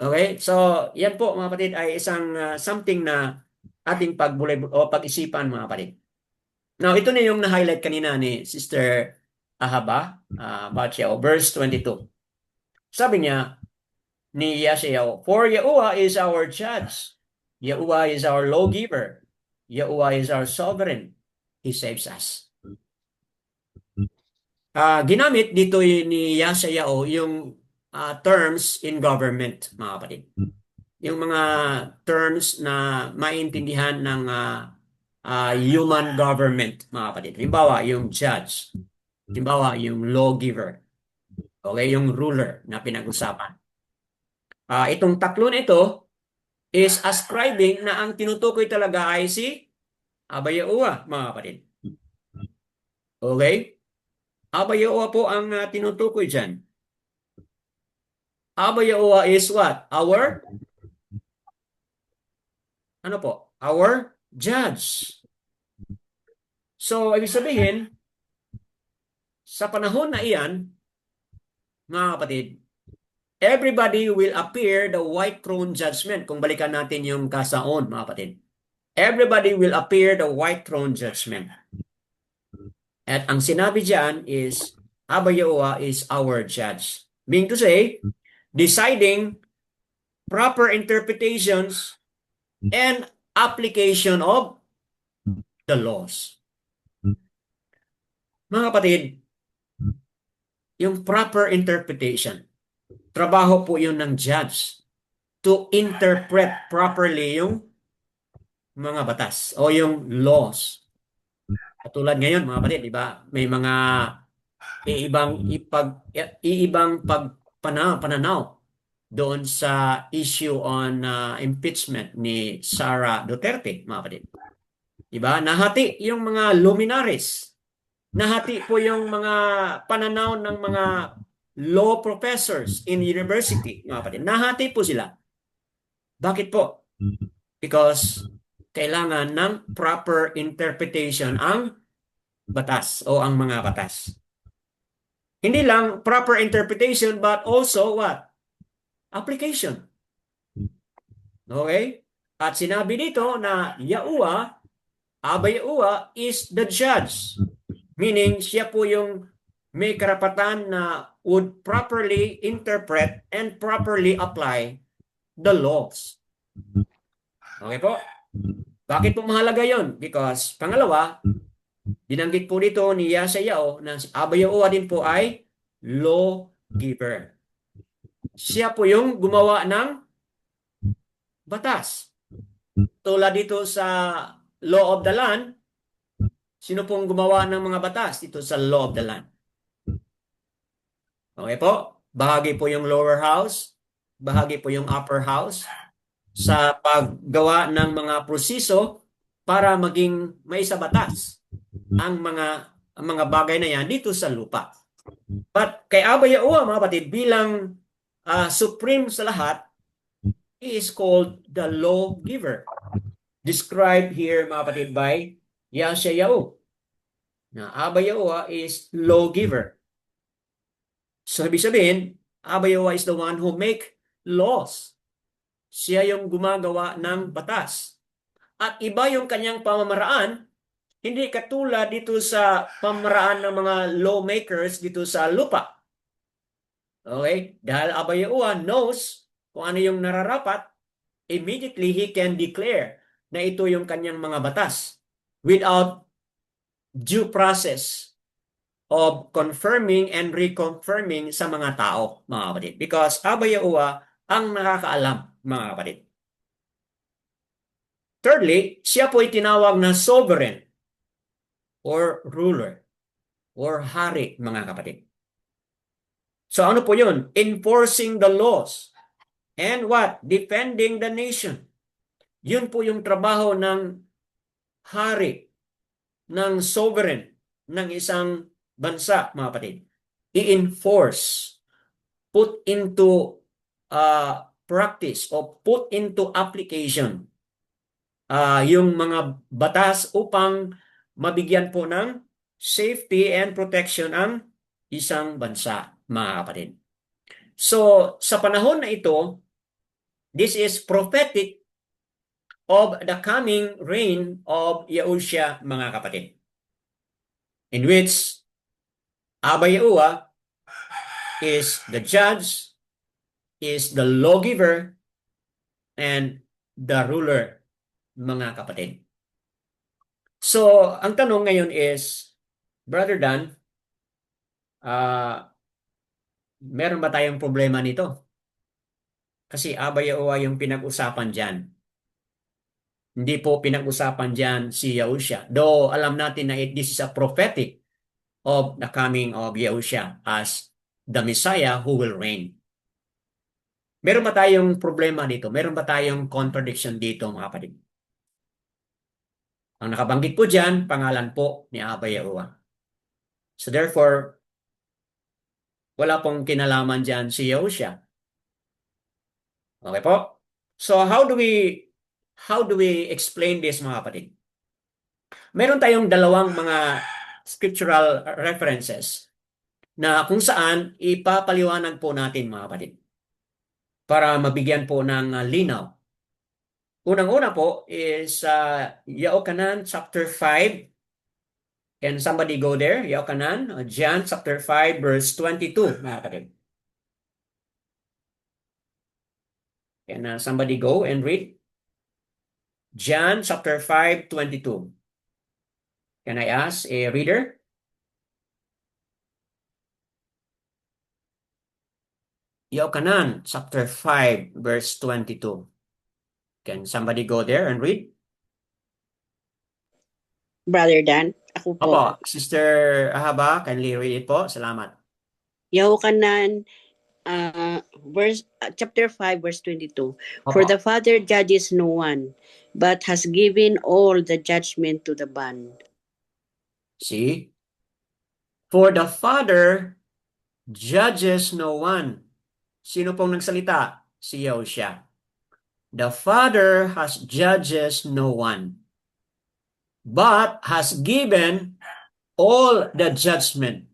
Okay? So, yan po, mga kapatid, ay isang something na ating pag-isipan, mga kapatid. Now, ito na yung na-highlight kanina ni Sister Ahaba, verse 22. Sabi niya, ni Yeshayahu, for Yahuwah is our judge. Yahuwah is our lawgiver. Yahuwah is our sovereign. He saves us. Ginamit dito ni Yeshayahu yung terms in government, mga kapatid. Yung mga terms na maintindihan ng human government, mga kapatid. Halimbawa, yung judge. Halimbawa, yung lawgiver. Okay, yung ruler na pinag-usapan. Itong tatlo na ito is ascribing na ang tinutukoy talaga ay si Abba Yahuwah, mga kapatid. Okay? Abba Yahuwah po ang tinutukoy dyan. Abba Yahuwah is what? Ano po? our judge. So, ibig sabihin, sa panahon na iyan, mga kapatid, everybody will appear the white throne judgment. Kung balikan natin yung kasaon, mga kapatid. Everybody will appear the white throne judgment. At ang sinabi diyan is, Abba Yahuwah is our judge. Meaning to say, deciding proper interpretations and application of the laws. Mga kapatid, yung proper interpretation, trabaho po yun ng judge to interpret properly yung mga batas o yung laws. Katulad ngayon, mga kapatid, di ba? May mga iibang pananaw doon sa issue on impeachment ni Sara Duterte, mga kapatid. Di ba? Nahati yung mga luminaries. Nahati po yung mga pananaw ng mga law professors in university, mga kapatid. Nahati po sila. Bakit po? Because kailangan ng proper interpretation ang batas o ang mga batas. Hindi lang proper interpretation but also what? Application. Okay? At sinabi dito na Yahuwah, Abba Yahuwah is the judge. Meaning, siya po yung may karapatan na would properly interpret and properly apply the laws. Okay po? Bakit po mahalaga yon? Because, pangalawa, binanggit po dito ni Yeshayahu na si Abba Yahuwah din po ay lawgiver. Siya po yung gumawa ng batas. Tulad dito sa Law of the Land, sino pong gumawa ng mga batas dito sa Law of the Land? Okay po? Bahagi po yung lower house, bahagi po yung upper house sa paggawa ng mga proseso para maging may sa batas ang mga bagay na yan dito sa lupa. But kay Abba Yahuwah, mga kapatid, bilang supreme sa lahat, he is called the lawgiver. Described here, mga kapatid, by Yeshayahu. Na Abba Yahuwah is lawgiver. So, ibig sabihin, Abba Yahuwah is the one who make laws. Siya yung gumagawa ng batas. At iba yung kanyang pamamaraan, hindi katulad dito sa pamamaraan ng mga lawmakers dito sa lupa. Okay? Dahil Abba Yahuwah knows kung ano yung nararapat, immediately he can declare na ito yung kanyang mga batas without due process of confirming and reconfirming sa mga tao, mga kapatid. Because Abba Yahuwah ang nakakaalam, mga kapatid. Thirdly, siya po ay tinawag na sovereign or ruler or hari, mga kapatid. So ano po yun? Enforcing the laws and what? Defending the nation. Yun po yung trabaho ng hari, ng sovereign, ng isang bansa, mga kapatid. I-enforce, put into practice o put into application yung mga batas upang mabigyan po ng safety and protection ang isang bansa, mga kapatid. So, sa panahon na ito, this is prophetic of the coming reign of Yahushua, mga kapatid, in which Abba Yahuwah is the judge, is the lawgiver, and the ruler, mga kapatid. So, ang tanong ngayon is, Brother Dan, meron ba tayong problema nito? Kasi Abba Yahuwah yung pinag-usapan dyan. Hindi po pinag-usapan dyan si Yahushua. Though alam natin na this is a prophetic of the coming of Yahushua as the Messiah who will reign. Meron ba tayong problema dito? Meron ba tayong contradiction dito, mga kapatid? Ang nakabanggit po dyan, pangalan po ni Abba Yahuwah. So therefore, wala pong kinalaman dyan si Yahushua. Okay po? So how do we how do we explain this, mga kapatid? Meron tayong dalawang mga scriptural references na kung saan ipapaliwanag po natin, mga kapatid, para mabigyan po ng linaw. Unang-una po is Yaokanan chapter 5. Can somebody go there? Yaokanan, John chapter 5 verse 22, mga kapatid. Can somebody go and read? John chapter 5, 22. Can I ask a reader? Yaokanan chapter 5 verse 22. Can somebody go there and read? Brother Dan, ako po. Opo, Sister Ahaba, kindly read it po. Salamat. Yahukanan, chapter 5, verse 22. For Opo. the Father judges no one, but has given all the judgment to the bond. See? For the Father judges no one. Sino pong nagsalita? Si Yahushua. The Father has judges no one, but has given all the judgment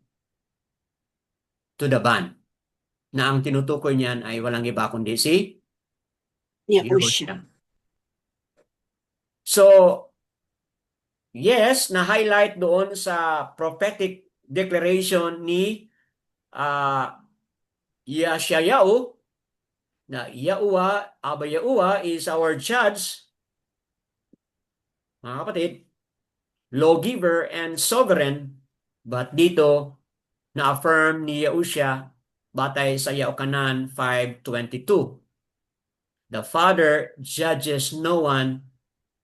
to the bond. Na ang tinutukoy niyan ay walang iba kundi si Yahushua. Yahushua. So, yes, na-highlight doon sa prophetic declaration ni Yeshayahu na Yahuwah, Abba Yahuwah is our judge, mga kapatid, lawgiver and sovereign, but dito na-affirm ni Yahushua batay sa Yaokanan 5:22. The Father judges no one,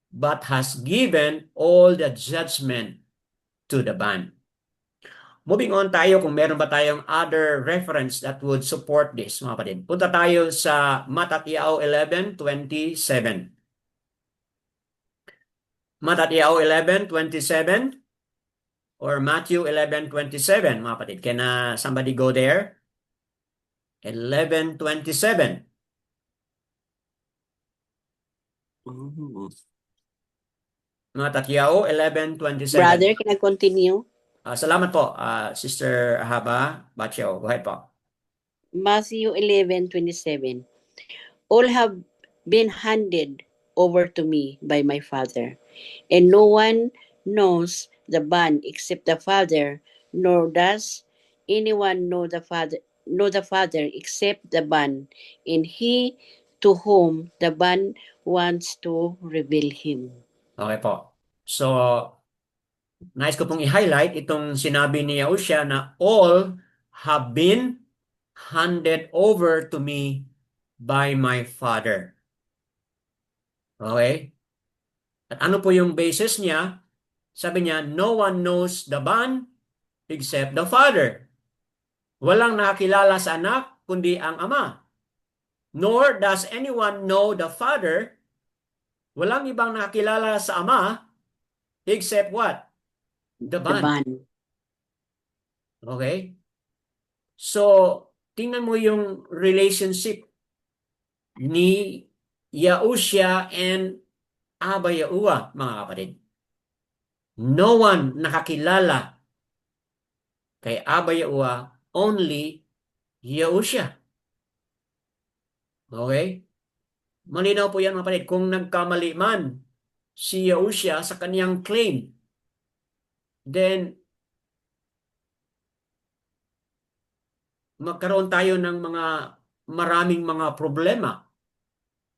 but has given all the judgment to the bond. Moving on tayo kung meron ba tayong other reference that would support this, mga kapatid. Punta tayo sa Matatiao 11:27. Matatiao 11:27 or Matthew 11:27, mga kapatid. Can somebody go there? 11:27. Matatiao 11:27. Brother, can I continue? Salamat po, Sister Haba Bachio. Go ahead po. Matthew 11:27. All have been handed over to me by my Father, and no one knows the bond except the Father, nor does anyone know the Father except the bond, and he to whom the bond wants to reveal him. Okay po. So, nais ko pong i-highlight itong sinabi ni Yahushua na all have been handed over to me by my Father. Okay? At ano po yung basis niya? Sabi niya, no one knows the bond except the Father. Walang nakakilala sa anak kundi ang Ama. Nor does anyone know the Father. Walang ibang nakakilala sa Ama except what? The The bond. bond. Okay? So, tingnan mo yung relationship ni Yahushua and Abba Yahuwah, mga kapatid. No one nakakilala kay Abba Yahuwah, only Yahushua. Okay? Malinaw po yan, mga kapatid. Kung nagkamali man si Yahushua sa kaniyang claim, then magkaroon tayo ng maraming mga problema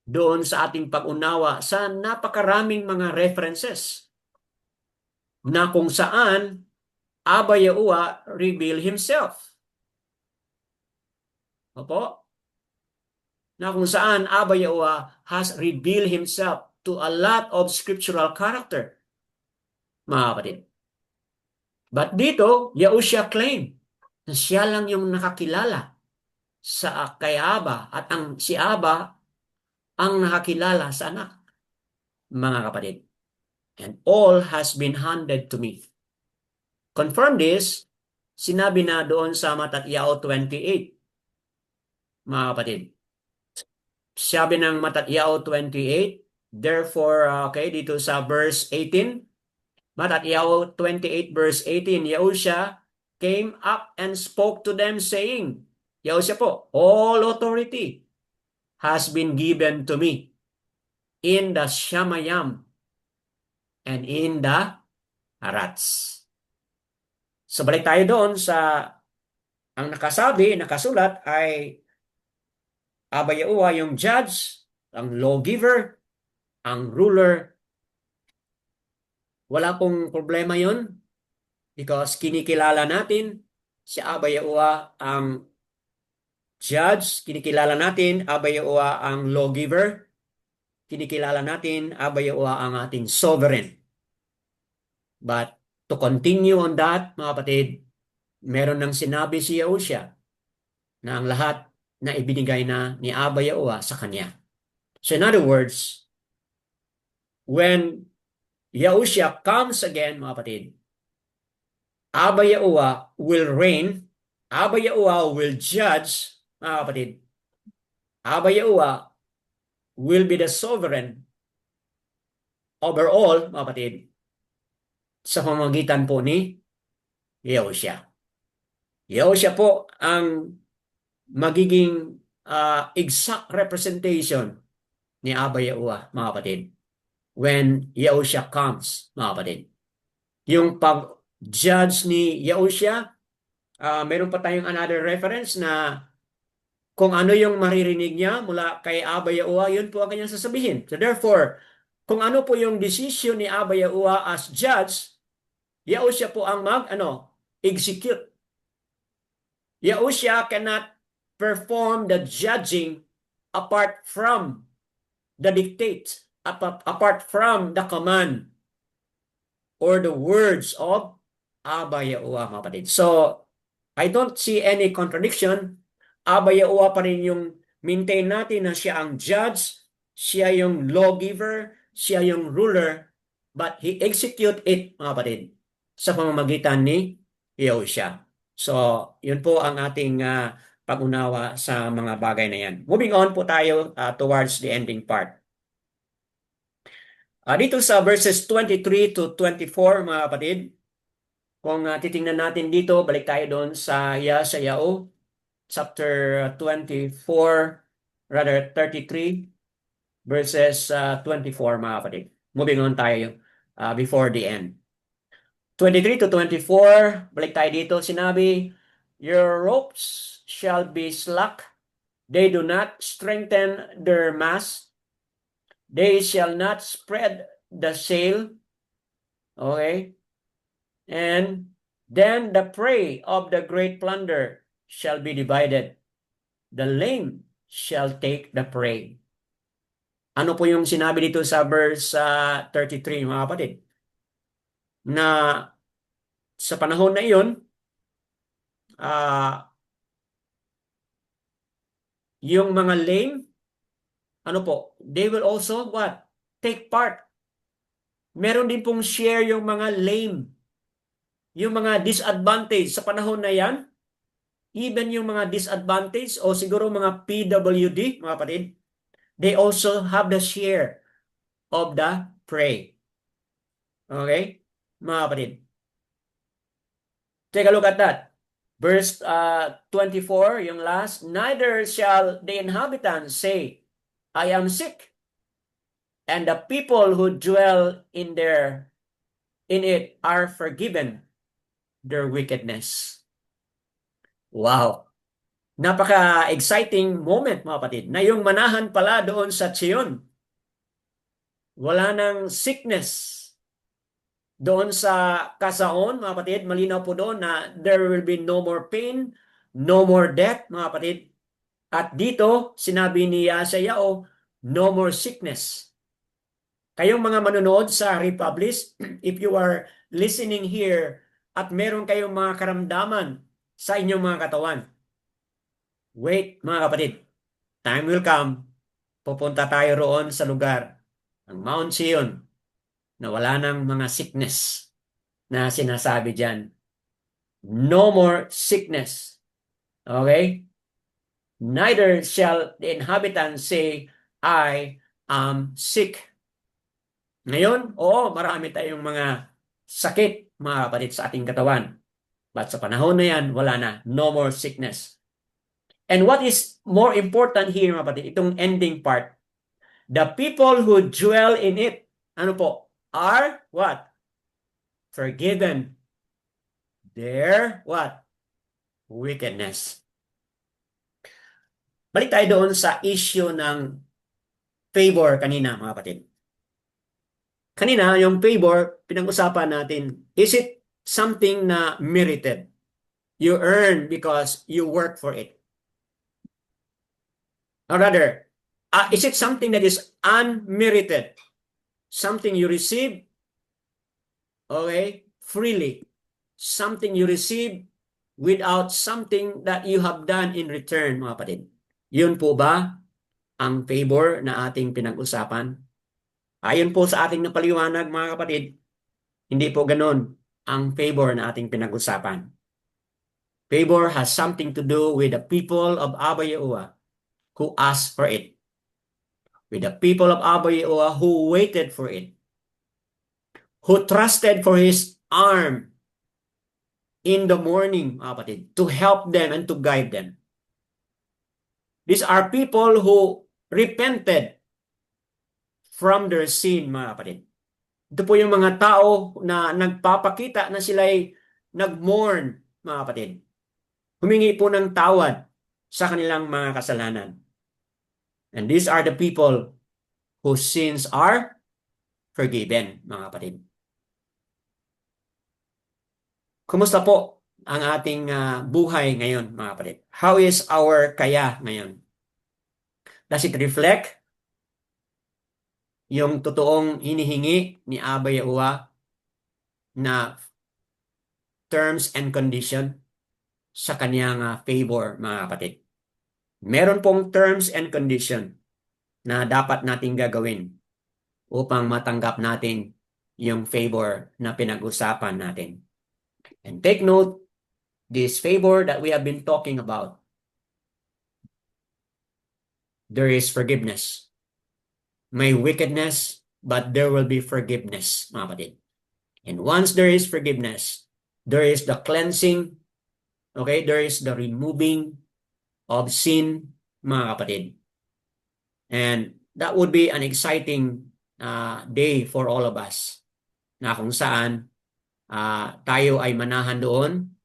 doon sa ating pag-unawa sa napakaraming mga references na kung saan Abba Yahuwah reveal himself. Opo? Na kung saan Abba Yahuwah has revealed himself to a lot of scriptural character, mga kapatid. But dito, Yahushua claim na siya lang yung nakakilala sa kay Abba at si Abba ang nakakilala sa anak, mga kapatid. And all has been handed to me. Confirm this, sinabi na doon sa Matatiao 28, mga kapatid. Sabi ng Matatiao 28, Therefore, okay, dito sa verse 18, Mattatyaw 28 verse 18, Yahusha came up and spoke to them saying, Yahusha po, all authority has been given to me in the Shamayam and in the Harats. So balik tayo doon sa ang nakasulat ay Aba Yahuwah yung judge, ang lawgiver, ang ruler. Wala pong problema yon because kinikilala natin si Aba Yahuwah ang judge, kinikilala natin Aba Yahuwah ang lawgiver, kinikilala natin Aba Yahuwah ang ating sovereign. But to continue on that, mga kapatid, meron nang sinabi si Yahusha na ang lahat na ibinigay na ni Aba Yahuwah sa kanya. So in other words, when Yahusha comes again, mga kapatid, Aba Yahuwah will reign, Aba Yahuwah will judge, mga kapatid. Aba Yahuwah will be the sovereign over all, mga kapatid, sa pamamagitan po ni Yahusha. Yahusha po ang magiging exact representation ni Aba Yahuwah, mga kapatid, when Yahusha comes, mga kapatid. Yung pag-judge ni Yahusha, meron pa tayong another reference na kung ano yung maririnig niya mula kay Aba Yahuwah, yun po ang kanyang sasabihin. So therefore, kung ano po yung decision ni Aba Yahuwah as judge, Yahusha po ang execute. Yahusha cannot perform the judging apart from the dictate, apart from the command or the words of Aba Yahuwah, mga kapatid. So, I don't see any contradiction. Aba Yahuwah pa rin yung maintain natin na siya ang judge, siya yung lawgiver, siya yung ruler, but He execute it, mga kapatid, sa pamamagitan ni Yahusha. So, yun po ang ating pag-unawa sa mga bagay na yan. Moving on po tayo towards the ending part. Dito sa verses 23 to 24, mga kapatid, kung titingnan natin dito, balik tayo doon sa Yeshayahu, chapter 33, verses 24, mga kapatid. Moving on tayo before the end. 23 to 24, balik tayo dito, sinabi, Your ropes shall be slack, they do not strengthen their mast, they shall not spread the sail. Okay? And then the prey of the great plunder shall be divided. The lame shall take the prey. Ano po yung sinabi dito sa verse 33, mga kapatid? Na sa panahon na iyon, yung mga lame, ano po, they will also what? Take part. Meron din pong share yung mga lame. Yung mga disadvantage sa panahon na yan, even yung mga disadvantage o siguro mga PWD, mga kapatid, they also have the share of the prey. Okay? Mga kapatid. Take a look at that. Verse 24, yung last, Neither shall the inhabitants say, I am sick, and the people who dwell in it are forgiven their wickedness. Wow! Napaka-exciting moment, mga kapatid, na yung manahan pala doon sa Zion. Wala nang sickness. Doon sa Kasaon, mga kapatid, malinaw po doon na there will be no more pain, no more death, mga kapatid. At dito, sinabi ni Yeshayahu, no more sickness. Kayong mga manonood sa Republish, if you are listening here at meron kayong mga karamdaman sa inyong mga katawan, wait, mga kapatid, time will come, pupunta tayo roon sa lugar, ang Mount Zion, na wala ng mga sickness na sinasabi dyan. No more sickness. Okay? Neither shall the inhabitants say, I am sick. Ngayon, oo, marami tayong mga sakit, mga kapatid, sa ating katawan. But sa panahon na yan, wala na. No more sickness. And what is more important here, mga kapatid, itong ending part, the people who dwell in it, ano po, are what? Forgiven their what? Wickedness. Balik tayo doon sa issue ng favor kanina, mga kapatid. Kanina, yung favor, pinag-usapan natin, is it something na merited? You earn because you work for it. Or rather, is it something that is unmerited? Something you receive, okay, freely. Something you receive without something that you have done in return, mga kapatid. Yun po ba ang favor na ating pinag-usapan? Ayon po sa ating napaliwanag, mga kapatid, hindi po ganun ang favor na ating pinag-usapan. Favor has something to do with the people of Abba Yahuwah who asked for it. With the people of Abba Yahuwah who waited for it. Who trusted for His arm in the morning, mga kapatid, to help them and to guide them. These are people who repented from their sin, mga kapatid. Ito po yung mga tao na nagpapakita na sila'y nag-mourn, mga kapatid. Humingi po ng tawad sa kanilang mga kasalanan. And these are the people whose sins are forgiven, mga kapatid. Kumusta po ang ating buhay ngayon, mga kapatid? How is our kaya ngayon? Does it reflect yung totoong hinihingi ni Abba Yahuwah na terms and condition sa kanyang favor, mga kapatid? Meron pong terms and condition na dapat nating gagawin upang matanggap natin yung favor na pinag-usapan natin. And take note, this favor that we have been talking about, there is forgiveness. May wickedness, but there will be forgiveness, mga kapatid. And once there is forgiveness, there is the cleansing, okay? There is the removing of sin, mga kapatid. And that would be an exciting day for all of us, na kung saan tayo ay manahan doon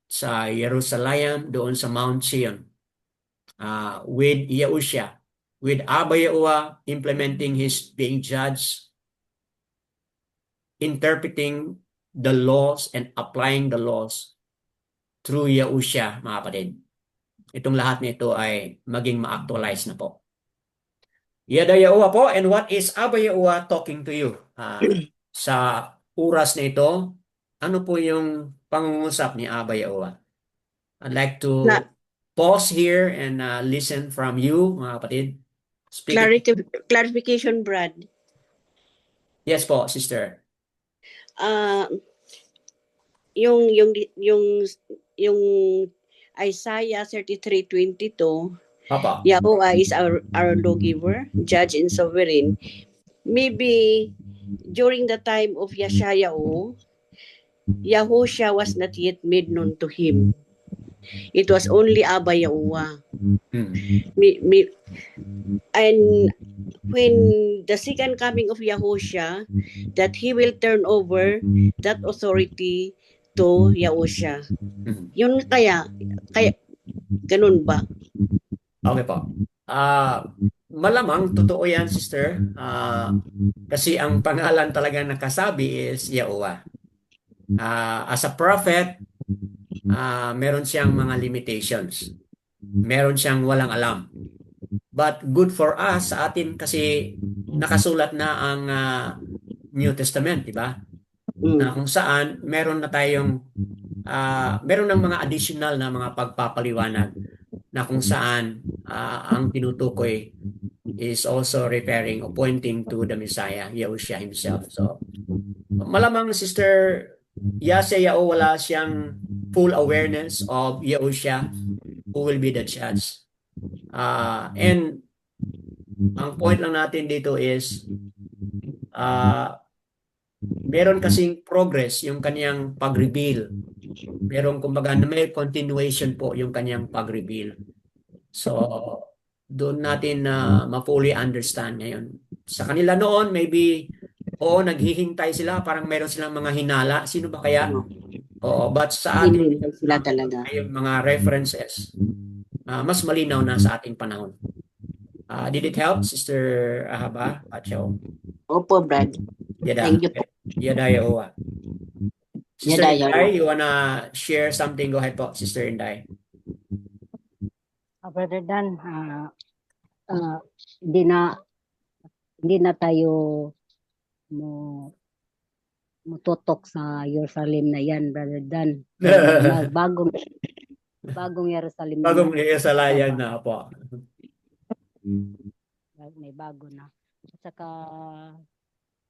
sa Jerusalem, doon sa Mount Zion, with Yahushua, with Abba Yahuwah implementing His being judge, interpreting the laws and applying the laws through Yahushua, mga kapatid. Itong lahat nito ay maging ma-actualize na po. Yada Yahuwah po, and what is Abba Yahuwah talking to you? Sa oras na ito, ano po yung pangungusap ni Abba Yahuwah? I'd like to pause here and listen from you, mga kapatid. Clarification, Brad. Yes po, sister. Yung Isaiah 33:22, Papa. Yahuwah is our lawgiver, judge and sovereign. Maybe during the time of Yeshayahu, Yahushua was not yet made known to him. It was only Abba Yahuwah. And when the second coming of Yahushua, that He will turn over that authority to Yahushua. Yun kaya ganun ba? Okay po. Malamang totoo yan, sister. Kasi ang pangalan talaga nakasabi is Yahuwah. As a prophet, meron siyang mga limitations. Meron siyang walang alam. But good for us sa atin kasi nakasulat na ang New Testament, di ba? Na kung saan meron na tayong meron ng mga additional na mga pagpapaliwanag na kung saan ang tinutukoy is also referring or pointing to the Messiah, Yahushua himself. So, malamang Sister Yaseyao wala siyang full awareness of Yahushua who will be the judge. And ang point lang natin dito is meron kasing progress yung kanyang pag-reveal. Meron kumbaga na may continuation po yung kanyang pag-reveal. So, doon natin na ma-fully understand ngayon. Sa kanila noon, maybe, oo, naghihintay sila, parang meron silang mga hinala. Sino ba kaya? Oo, but sa atin, Hinihintay sila talaga. yung mga references, mas malinaw na sa ating panahon. Did it help, Sister Ahaba? Pacho? Opo, Brad. Thank you po. Yadaya Owa. Sister Yadaya Inday, Owa. you wanna share something? Go ahead po, Sister Inday. Brother Dan, hindi na tayo mututok sa Jerusalem na yan, Brother Dan. Bagong Jerusalem Bagong na. Yerusalem na po. May bago na. At saka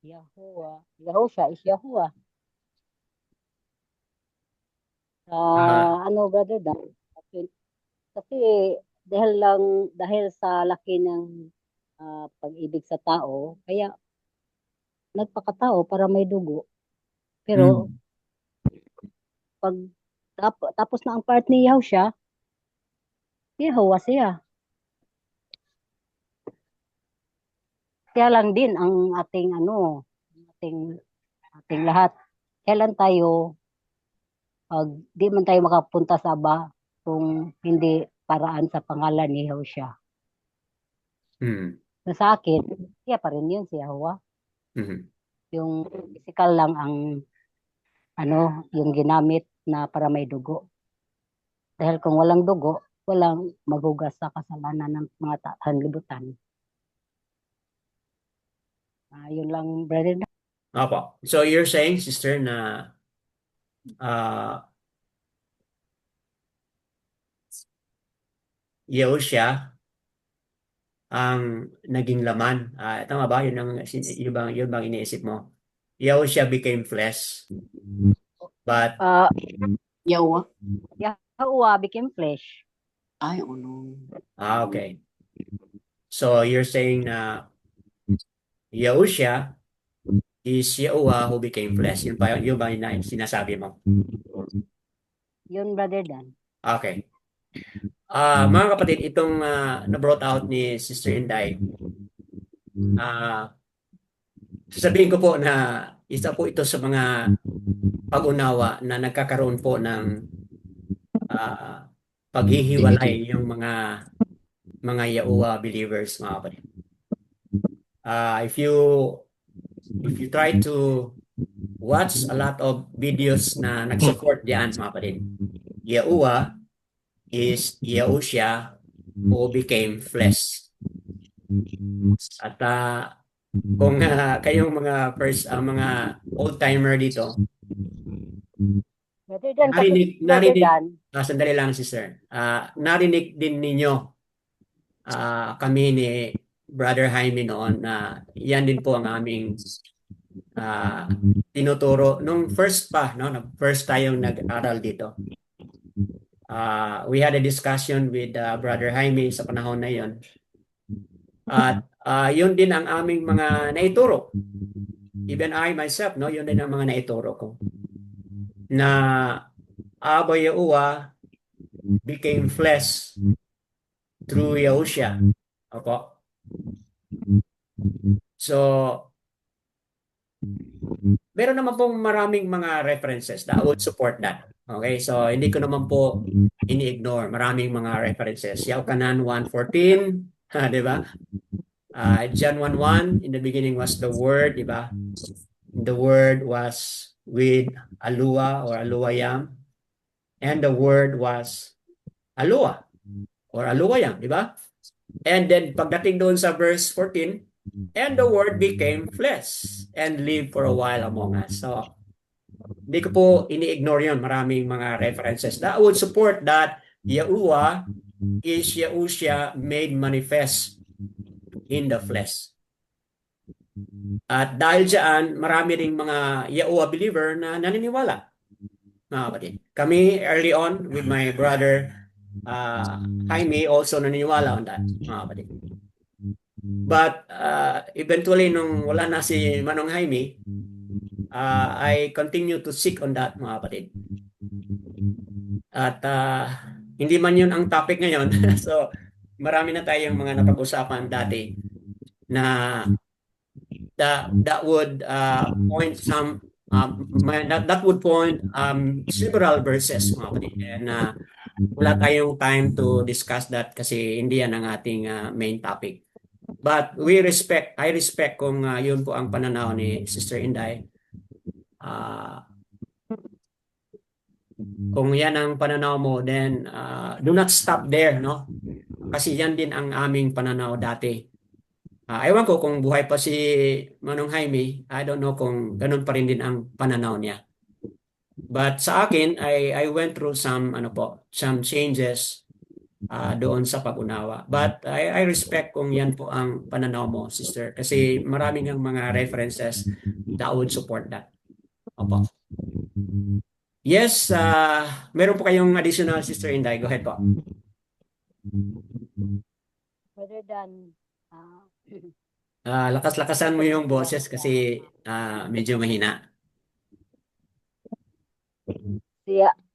Yahushua is Yahuwah. Brother Dan? Kasi dahil sa laki ng pag-ibig sa tao, kaya nagpakatao para may dugo. Pero pag tapos na ang part ni Yahushua, Yehovah siya. Kaya lang din ang ating lahat. Kailan tayo pag di man tayo makapunta sa Aba kung hindi paraan sa pangalan ni Yahushua. Sa akin, kaya pa rin yun si Yahuwah. Yung physical lang ang yung ginamit na para may dugo. Dahil kung walang dugo, walang maghugas sa kasalanan ng mga sanlibutan. Yun lang, brother. Opo. So you're saying, sister, na Yahushua ang naging laman. Tama ba? Yun bang iniisip mo? Yahushua became flesh. But Yahuwah became flesh. Ay, no. Okay. So you're saying na Yahushua is Yahuwah who became flesh. Yun ba yung sinasabi mo? Yun, brother Dan. Okay. Mga kapatid, itong na-brought out ni Sister Inday, sasabihin ko po na isa po ito sa mga pag-unawa na nagkakaroon po ng paghihiwalay yung mga Yahuwah believers, mga kapatid. If you try to watch a lot of videos na nag-support diyan, mga kapatid, Yahuwah is Yahushua who became flesh. At kung kayong mga mga old-timer dito, narinig, sandali lang, sister. Narinig din ninyo kami ni Brother Jaime noon na yan din po ang aming tinuturo nung first tayong nag-aral dito. We had a discussion with Brother Jaime sa panahon na yon. At yun din ang aming mga naituro. Even I myself, yun din ang mga naituro ko. Na Abba Yahuwah became flesh through Yahushua. Opo. So, meron naman pong maraming mga references that would support that. Okay, so hindi ko naman po ini-ignore. Maraming mga references. Yahukanan 1:14, di ba? John 1:1, in the beginning was the Word, di ba? The Word was with Alua or Aluayam, and the Word was Alua or Aluayam, di ba? And then pagdating doon sa verse 14, and the Word became flesh and lived for a while among us. So, hindi ko po ini-ignore yun. Maraming mga references that would support that Yahuwah is Yahushua made manifest in the flesh. At dahil dyan, marami ring mga Yahuwah believer na naniniwala. Mga kapatid. Kami early on with my brother Jaime also naniniwala on that. Mga kapatid. But eventually, nung wala na si Manong Jaime, I continue to seek on that, mga kapatid. At hindi man yun ang topic ngayon. So, marami na tayong mga napag-usapan dati na that would point that would point several verses, mga kapatid. And wala tayong time to discuss that kasi hindi yan ang ating main topic. But I respect kung yun po ang pananaw ni Sister Inday. Kung yan ang pananaw mo, then do not stop there, no? Kasi yan din ang aming pananaw dati. Ewan ko kung buhay pa si Manong Jaime, I don't know kung ganun pa rin din ang pananaw niya. But sa akin, I went through some changes doon sa pag-unawa. But I respect kung yan po ang pananaw mo, sister. Kasi maraming ang mga references that would support that. Opo. Yes, meron po kayong additional, Sister Inday. Go ahead po. Rather than Lakas-lakasan mo yung boses kasi medyo mahina.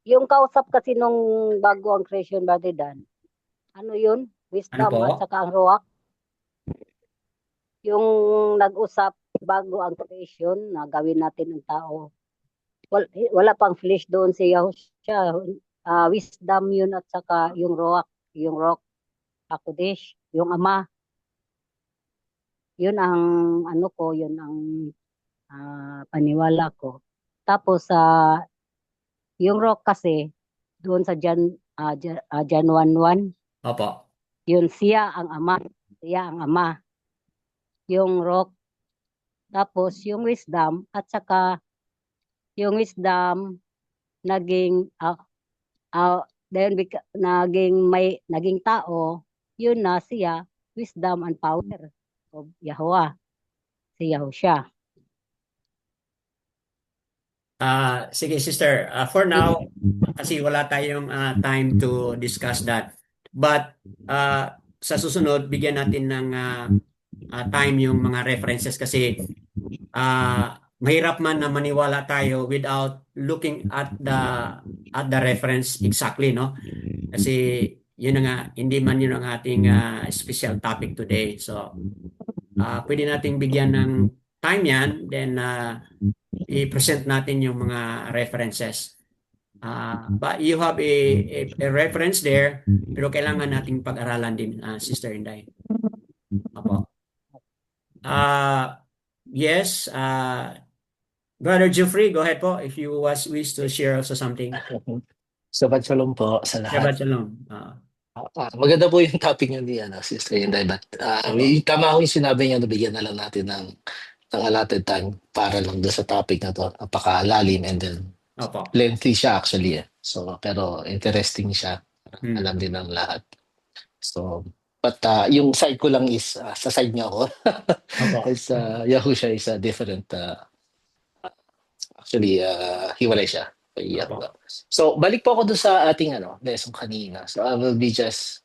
yung kausap kasi nung bago ang creation, Brother Dan, ano yun? Wisdom Ano po? at saka ang ruach. Yung nag-usap bago ang creation na gawin natin ang tao. Wala pang flesh doon si Yahushua. Wisdom yun at saka yung ruach, yung rock, Hakodesh, yung ama. Yun ang ano ko, yun ang paniwala ko. Tapos yung rock kasi doon sa Jan 1:1, Opo. yun siya ang ama. Siya ang ama. Yung rock. Tapos yung wisdom at saka yung wisdom naging naging tao, yun na siya, wisdom and power of Yahweh, si Yahushua. Sige, sister. For now, kasi wala tayong time to discuss that. But sa susunod, bigyan natin ng time yung mga references kasi mahirap man na maniwala tayo without looking at the reference exactly, no? Kasi yun na nga, hindi man yun ang ating special topic today. So, pwede nating bigyan ng time yan, then i-present natin yung mga references. But you have a reference there, pero kailangan nating pag-aralan din, Sister Inday. Opo. Yes, Brother Jeffrey, go ahead po if you wish to share also something. Shabbat Shalom po sa lahat. Shabbat Shalom. Maganda po yung topic niyo ni Sister Inday, but tama ko yung sinabi niya, nabigyan na lang natin ng allotted time para lang doon sa topic na to. Napakalalim and then Opo. lengthy siya actually. So, pero interesting siya. Alam din ng lahat. So, but yung side ko lang is sa side niya ako. It's Yahushua is a different actually hiwalay siya. So, balik po ako doon sa ating lesson kanina. So, I will be just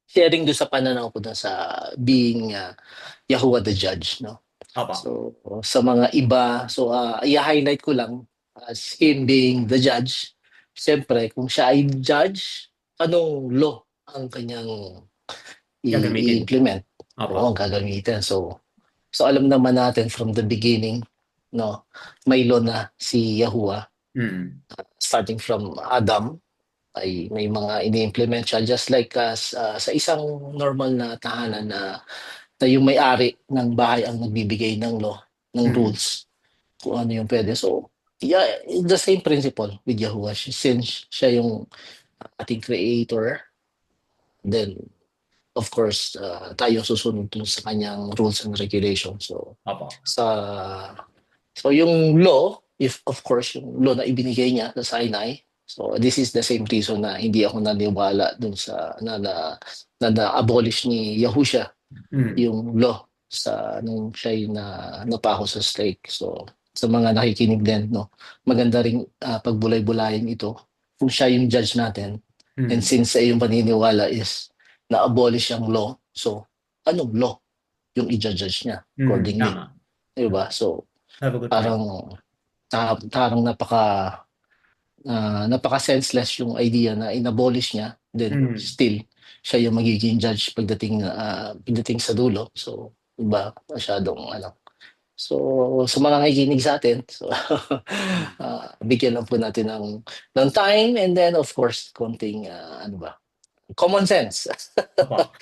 sharing doon sa pananaw ko doon sa being Yahuwah the Judge, no? So, sa mga iba, so i-highlight ko lang as him being the judge. Siyempre, kung siya ay judge, anong law ang kanyang i-implement? Oo, gagamitin. So alam naman natin from the beginning, no, may law na si Yahuwah. Starting from Adam, ay may mga ini-implement siya just like sa isang normal na tahanan na yung may-ari ng bahay ang nagbibigay ng law, ng rules, kung ano yung pwede. So, yeah, the same principle with Yahuwah. Since siya yung ating creator, then, of course, tayo susunod sa kanyang rules and regulations. So, so yung law, if of course, yung law na ibinigay niya sa Sinai, so this is the same reason na hindi ako naniwala dun sa na-abolish ni Yahushua yung law sa nung siya napako sa stake. So sa mga nakikinig din, no, maganda ring pagbulay-bulayin ito kung siya yung judge natin. And since yung paniniwala is na-abolish yung law, so anong law yung i-judge niya accordingly. Tama. Diba? So, Have a good point. parang napaka-senseless yung idea na inabolish niya, then still, siya yung magiging judge pagdating sa dulo. So, diba? Masyadong, So, sa mga nakikinig sa atin, so, bigyan lang po natin ng time, and then, of course, konting, common sense. Opo.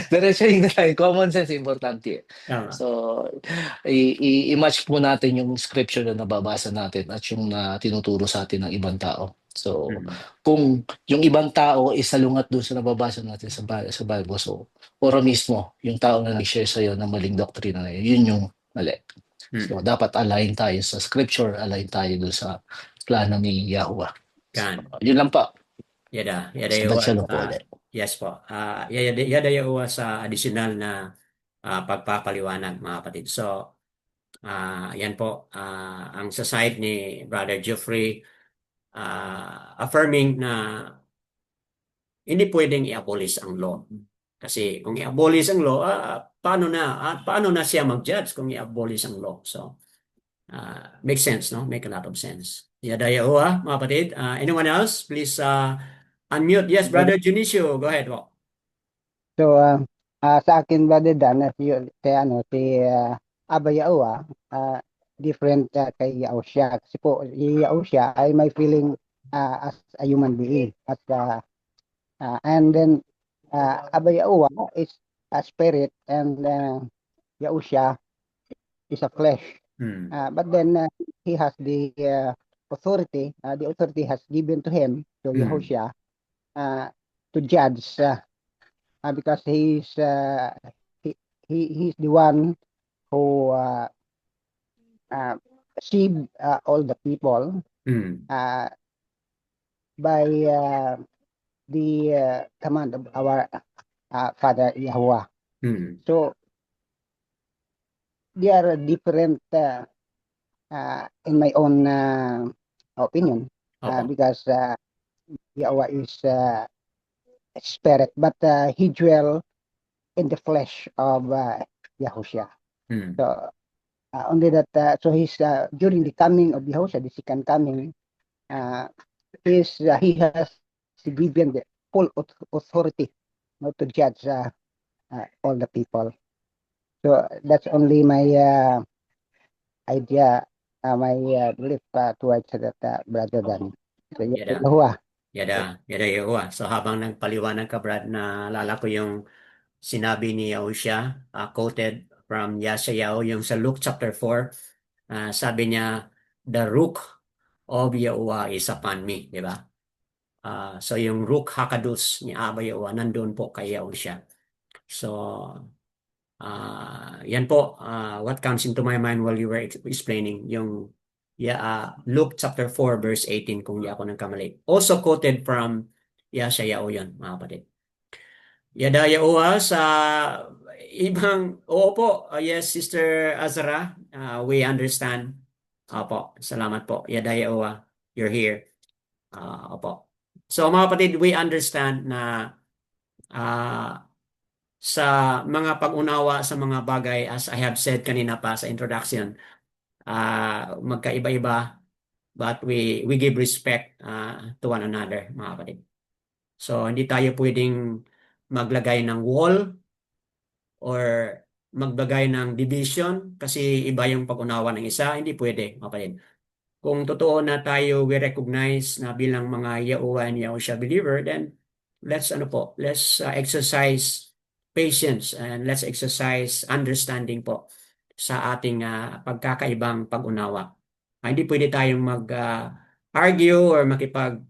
Diretso yung common sense, importante. Tama. So, i-match po natin yung scripture na nababasa natin at yung tinuturo sa atin ng ibang tao. So, kung yung ibang tao is salungat doon sa nababasa natin sa Bible, so, oro mismo, yung tao na nag-share sa'yo ng maling doktrina na yun yung mali. So, dapat align tayo sa scripture, align tayo doon sa plano ni Yahuwah. Kan. So, yun lang po. Yada Shabbat shalom po ulit. yes po. Yada yawa sa additional na pagpapaliwanag, mga kapatid. So, yan po ang sa side ni Brother Geoffrey affirming na hindi pwedeng i-abolish ang law. Kasi kung i-abolish ang law, paano na siya mag-judge kung i-abolish ang law? So, makes sense, no? Make a lot of sense. Yada yawa, mga kapatid. Anyone else? Please unmute. Yes, Brother Junicio, go ahead po. So, sa akin, Brother Dan, si Aba Yaowa, different kay Yaosha. Kasi po, Yaosha ay may feeling as a human being. And then, Aba Yaowa is a spirit, and Yaosha is a flesh. But then, he has the authority. The authority has given to him, to Yahushua, to judge. Because he's the one who saved all the people by the command of our Father Yahuwah. So they are different in my own opinion, because Yahuwah is spirit, but he dwell in the flesh of Yahushua. So only that, so he's during the coming of Yahushua, the second coming, he has given the full authority not to judge all the people. So that's only my idea, my belief towards that, Brother Dan. So Yahuwah. Yada Yahuwah. So habang nagpaliwanag ka, Brad, naalala ko yung sinabi ni Yahushua, quoted from Yeshayahu, yung sa Luke chapter 4, sabi niya, the Ruach of Yahuwah is upon me, di ba? So yung Ruach HaKadosh ni Abba Yahuwah nandun po kay Yahushua. So yan po, what comes into my mind while you were explaining yung Luke chapter 4 verse 18, kung di ako nagkamali. Also quoted from Yeshayahu yun, mga kapatid. Yada Yahuwah sa ibang, po, yes, Sister Azara, we understand. Opo, salamat po. Yada Yahuwah, you're here. Opo. So mga kapatid, we understand na sa mga pag-unawa sa mga bagay, as I have said kanina pa sa introduction, magkaiba-iba, but we give respect to one another, mga kapatid. So hindi tayo pwedeng maglagay ng wall or maglagay ng division kasi iba yung pag-unawa ng isa. Hindi pwede, mga kapatid. Kung totoo na tayo, we recognize na bilang mga Yahuwah and Yahushua believer, then let's exercise patience, and let's exercise understanding po sa ating pagkakaibang pag-unawa. Hindi pwede tayong mag-argue or makipag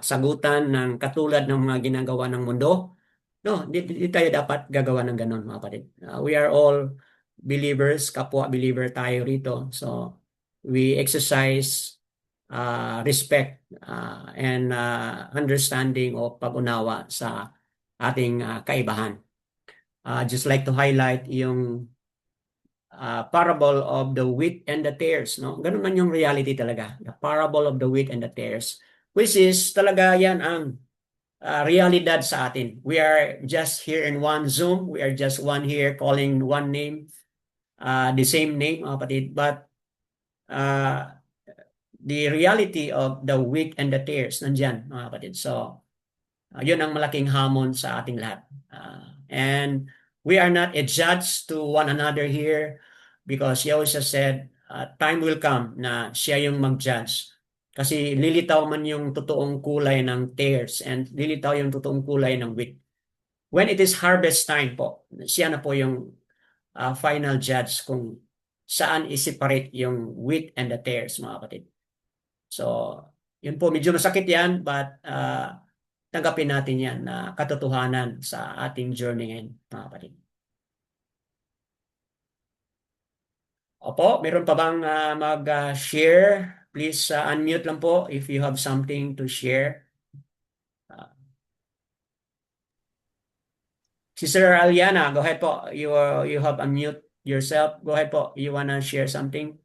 sagutan ng katulad ng mga ginagawa ng mundo. No, di tayo dapat gagawa ng ganun, mga kapatid. We are all believers, kapwa believer tayo rito. So we exercise respect and understanding o pag-unawa sa ating kaibahan. Just like to highlight yung parable of the wheat and the tares, no? Ganun man yung reality talaga. The parable of the wheat and the tares, which is talaga yan ang realidad sa atin. We are just here in one Zoom. We are just one here calling one name, the same name, mga kapatid. But the reality of the weak and the tares, nandyan, mga kapatid. So, yun ang malaking hamon sa ating lahat. And we are not a judge to one another here because Yahushua said, time will come na siya yung mag-judge. Kasi lilitaw man yung totoong kulay ng tares and lilitaw yung totoong kulay ng wheat. When it is harvest time po, siya na po yung final judge kung saan i-separate yung wheat and the tares, mga kapatid. So, yun po, medyo masakit yan, but tanggapin natin yan na katotohanan sa ating journey ngayon, mga kapatid. Opo, meron pa bang mag-share? Please unmute lang po if you have something to share. Sister Aliana, go ahead po. You have unmute yourself. Go ahead po. You wanna share something?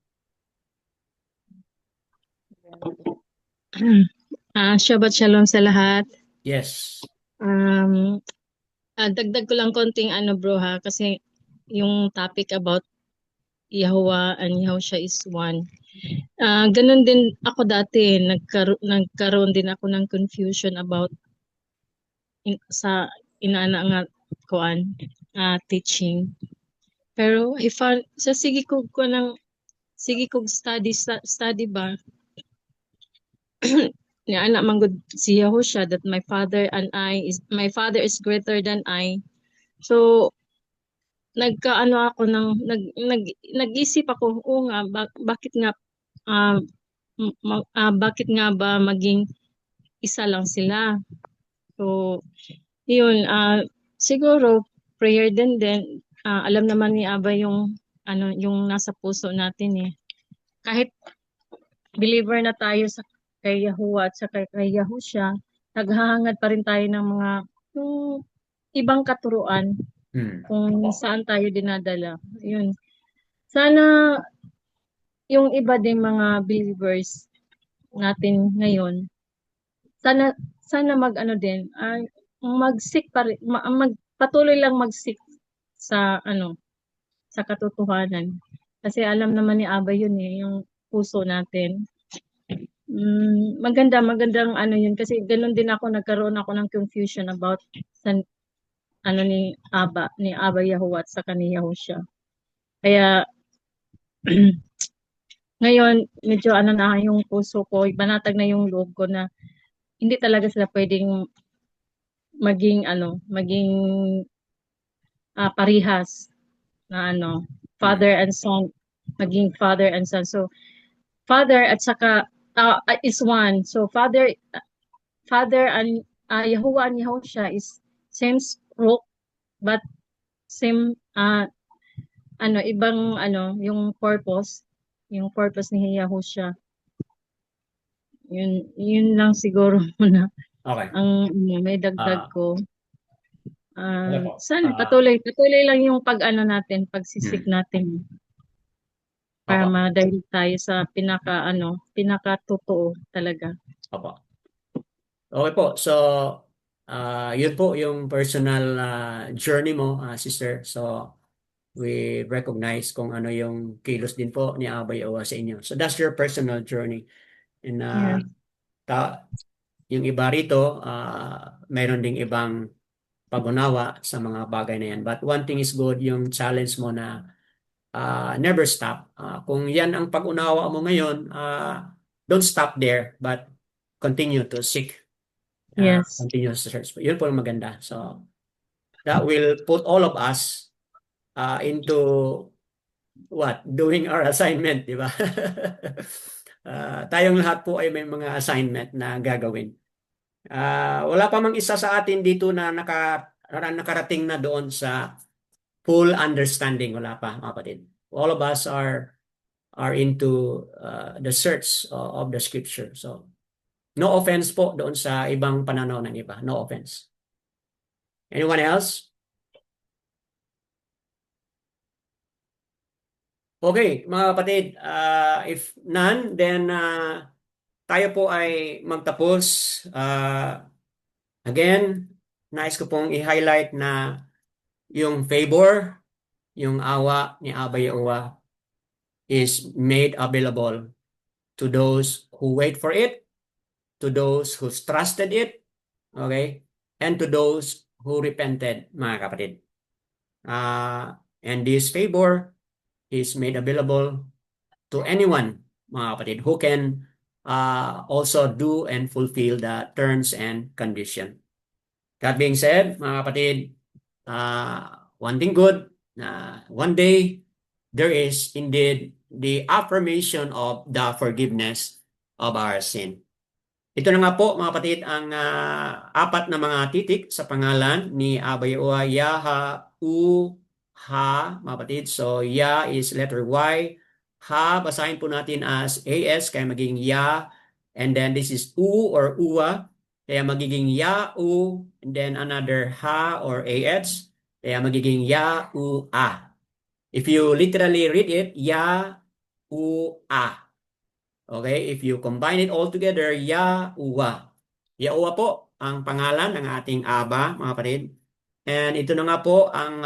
Shabbat Shalom sa lahat. Yes. Dagdag ko lang konting bro ha, kasi yung topic about Yahuwah and Yahushua is one. Ganun din ako dati, nagkaroon din ako ng confusion about sa inaana nga kuan teaching. Pero if sa sige ko study ba ni anak manggod si Yahushua that my father is greater than I. So nag-isip ako, nga bakit nga bakit nga ba maging isa lang sila. So yun, siguro prayer din alam naman ni Aba yung yung nasa puso natin eh. Kahit believer na tayo sa kay Yahuwah at sa kay Yahushua, naghahangad pa rin tayo ng mga ibang katuruan kung saan tayo dinadala. Yun. Sana yung iba ding mga believers natin ngayon, sana din mag-seek pa rin, magpatuloy lang mag-seek sa sa katotohanan. Kasi alam naman ni Aba yun eh, yung puso natin. Magandang yun kasi ganun din ako, nagkaroon ako ng confusion about sa ni Aba Yahuwah at sa ni Yahushua. Kaya ngayon medyo na yung puso ko, banatag na yung loob ko na hindi talaga sila pwedeng maging parihas na father and son, maging father and son. So father at saka is one. So father and Yahuwah and Yahushua is same root but same ibang yung purpose ni Yahushua. Yun lang siguro muna. Okay. Ang may dagdag ko. Sana patuloy lang yung natin, pagsisik natin. Para madahil tayo sa pinaka-totoo talaga. Opo. Okay po. So, yun po yung personal journey mo, sister. So, we recognize kung ano yung kilos din po ni Aba Yahuwah sa inyo. So, that's your personal journey. And yung iba rito, mayroon ding ibang pag-unawa sa mga bagay na yan. But one thing is good, yung challenge mo na never stop. Kung yan ang pag-unawa mo ngayon, don't stop there, but continue to seek. Yes. Continue to search. Yun po yung maganda. So, that will put all of us into doing our assignment, di ba? Tayong lahat po ay may mga assignment na gagawin. Wala pa mang isa sa atin dito na nakarating na doon sa full understanding. Wala pa, mga kapatid. All of us are into the search of the scripture. So, no offense po doon sa ibang pananaw ng iba. No offense. Anyone else? Okay, mga kapatid, if none, then tayo po ay magtapos. Again, nais ko pong i-highlight na yung favor, yung awa ni Abba Yahuwah is made available to those who wait for it, to those who trusted it, okay, and to those who repented, mga kapatid. And this favor is made available to anyone, mga kapatid, who can also do and fulfill the terms and condition. That being said, mga kapatid, one thing good, one day there is indeed the affirmation of the forgiveness of our sin. Ito na nga po, mga kapatid, ang apat na mga titik sa pangalan ni Abba Yahuwah, Yah-U-Ha, mga kapatid. So, Yah is letter Y. Ha, basahin po natin as AS, kaya magiging Ya. And then this is U or Uwa, kaya magiging Ya-U. And then another Ha or AS, kaya magiging Ya-U-A. If you literally read it, Ya-U-A. Okay, if you combine it all together, Yahuwah. Yahuwah po ang pangalan ng ating Aba, mga kapatid. And ito na nga po ang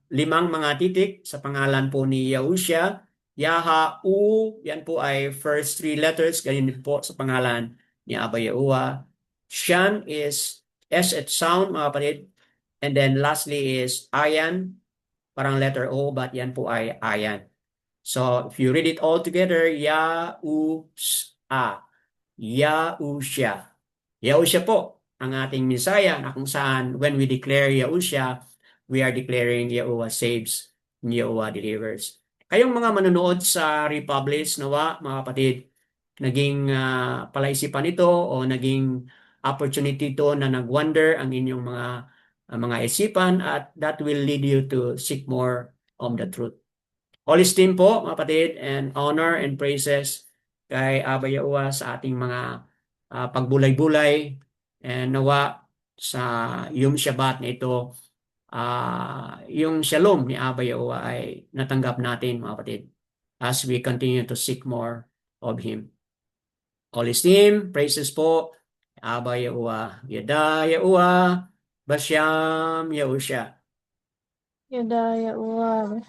5 mga titik sa pangalan po ni Yahusha. Yaha-U, yan po ay first 3 letters, ganyan din po sa pangalan ni Aba Yahuwah. Shan is S sound, mga kapatid. And then lastly is Ayan, parang letter O, but yan po ay Ayan. So, if you read it all together, Yahusha. Yahusha. Yahusha po ang ating Messiah na kung saan when we declare Yahusha, we are declaring Yahuwah saves, Yahuwah delivers. Kayong mga manonood sa Republish, nawa, mga kapatid, naging palaisipan ito o naging opportunity ito na nag-wonder ang inyong mga isipan at that will lead you to seek more of the truth. All esteem po, mga kapatid, and honor and praises kay Abba Yahuwah sa ating mga pagbulay-bulay and nawa sa Yom Shabbat na ito, yung shalom ni Abba Yahuwah ay natanggap natin, mga kapatid, as we continue to seek more of Him. All esteem, praises po, Abba Yahuwah, Yada Yahuwah, Basyam Yahusha. Yada Yahuwah.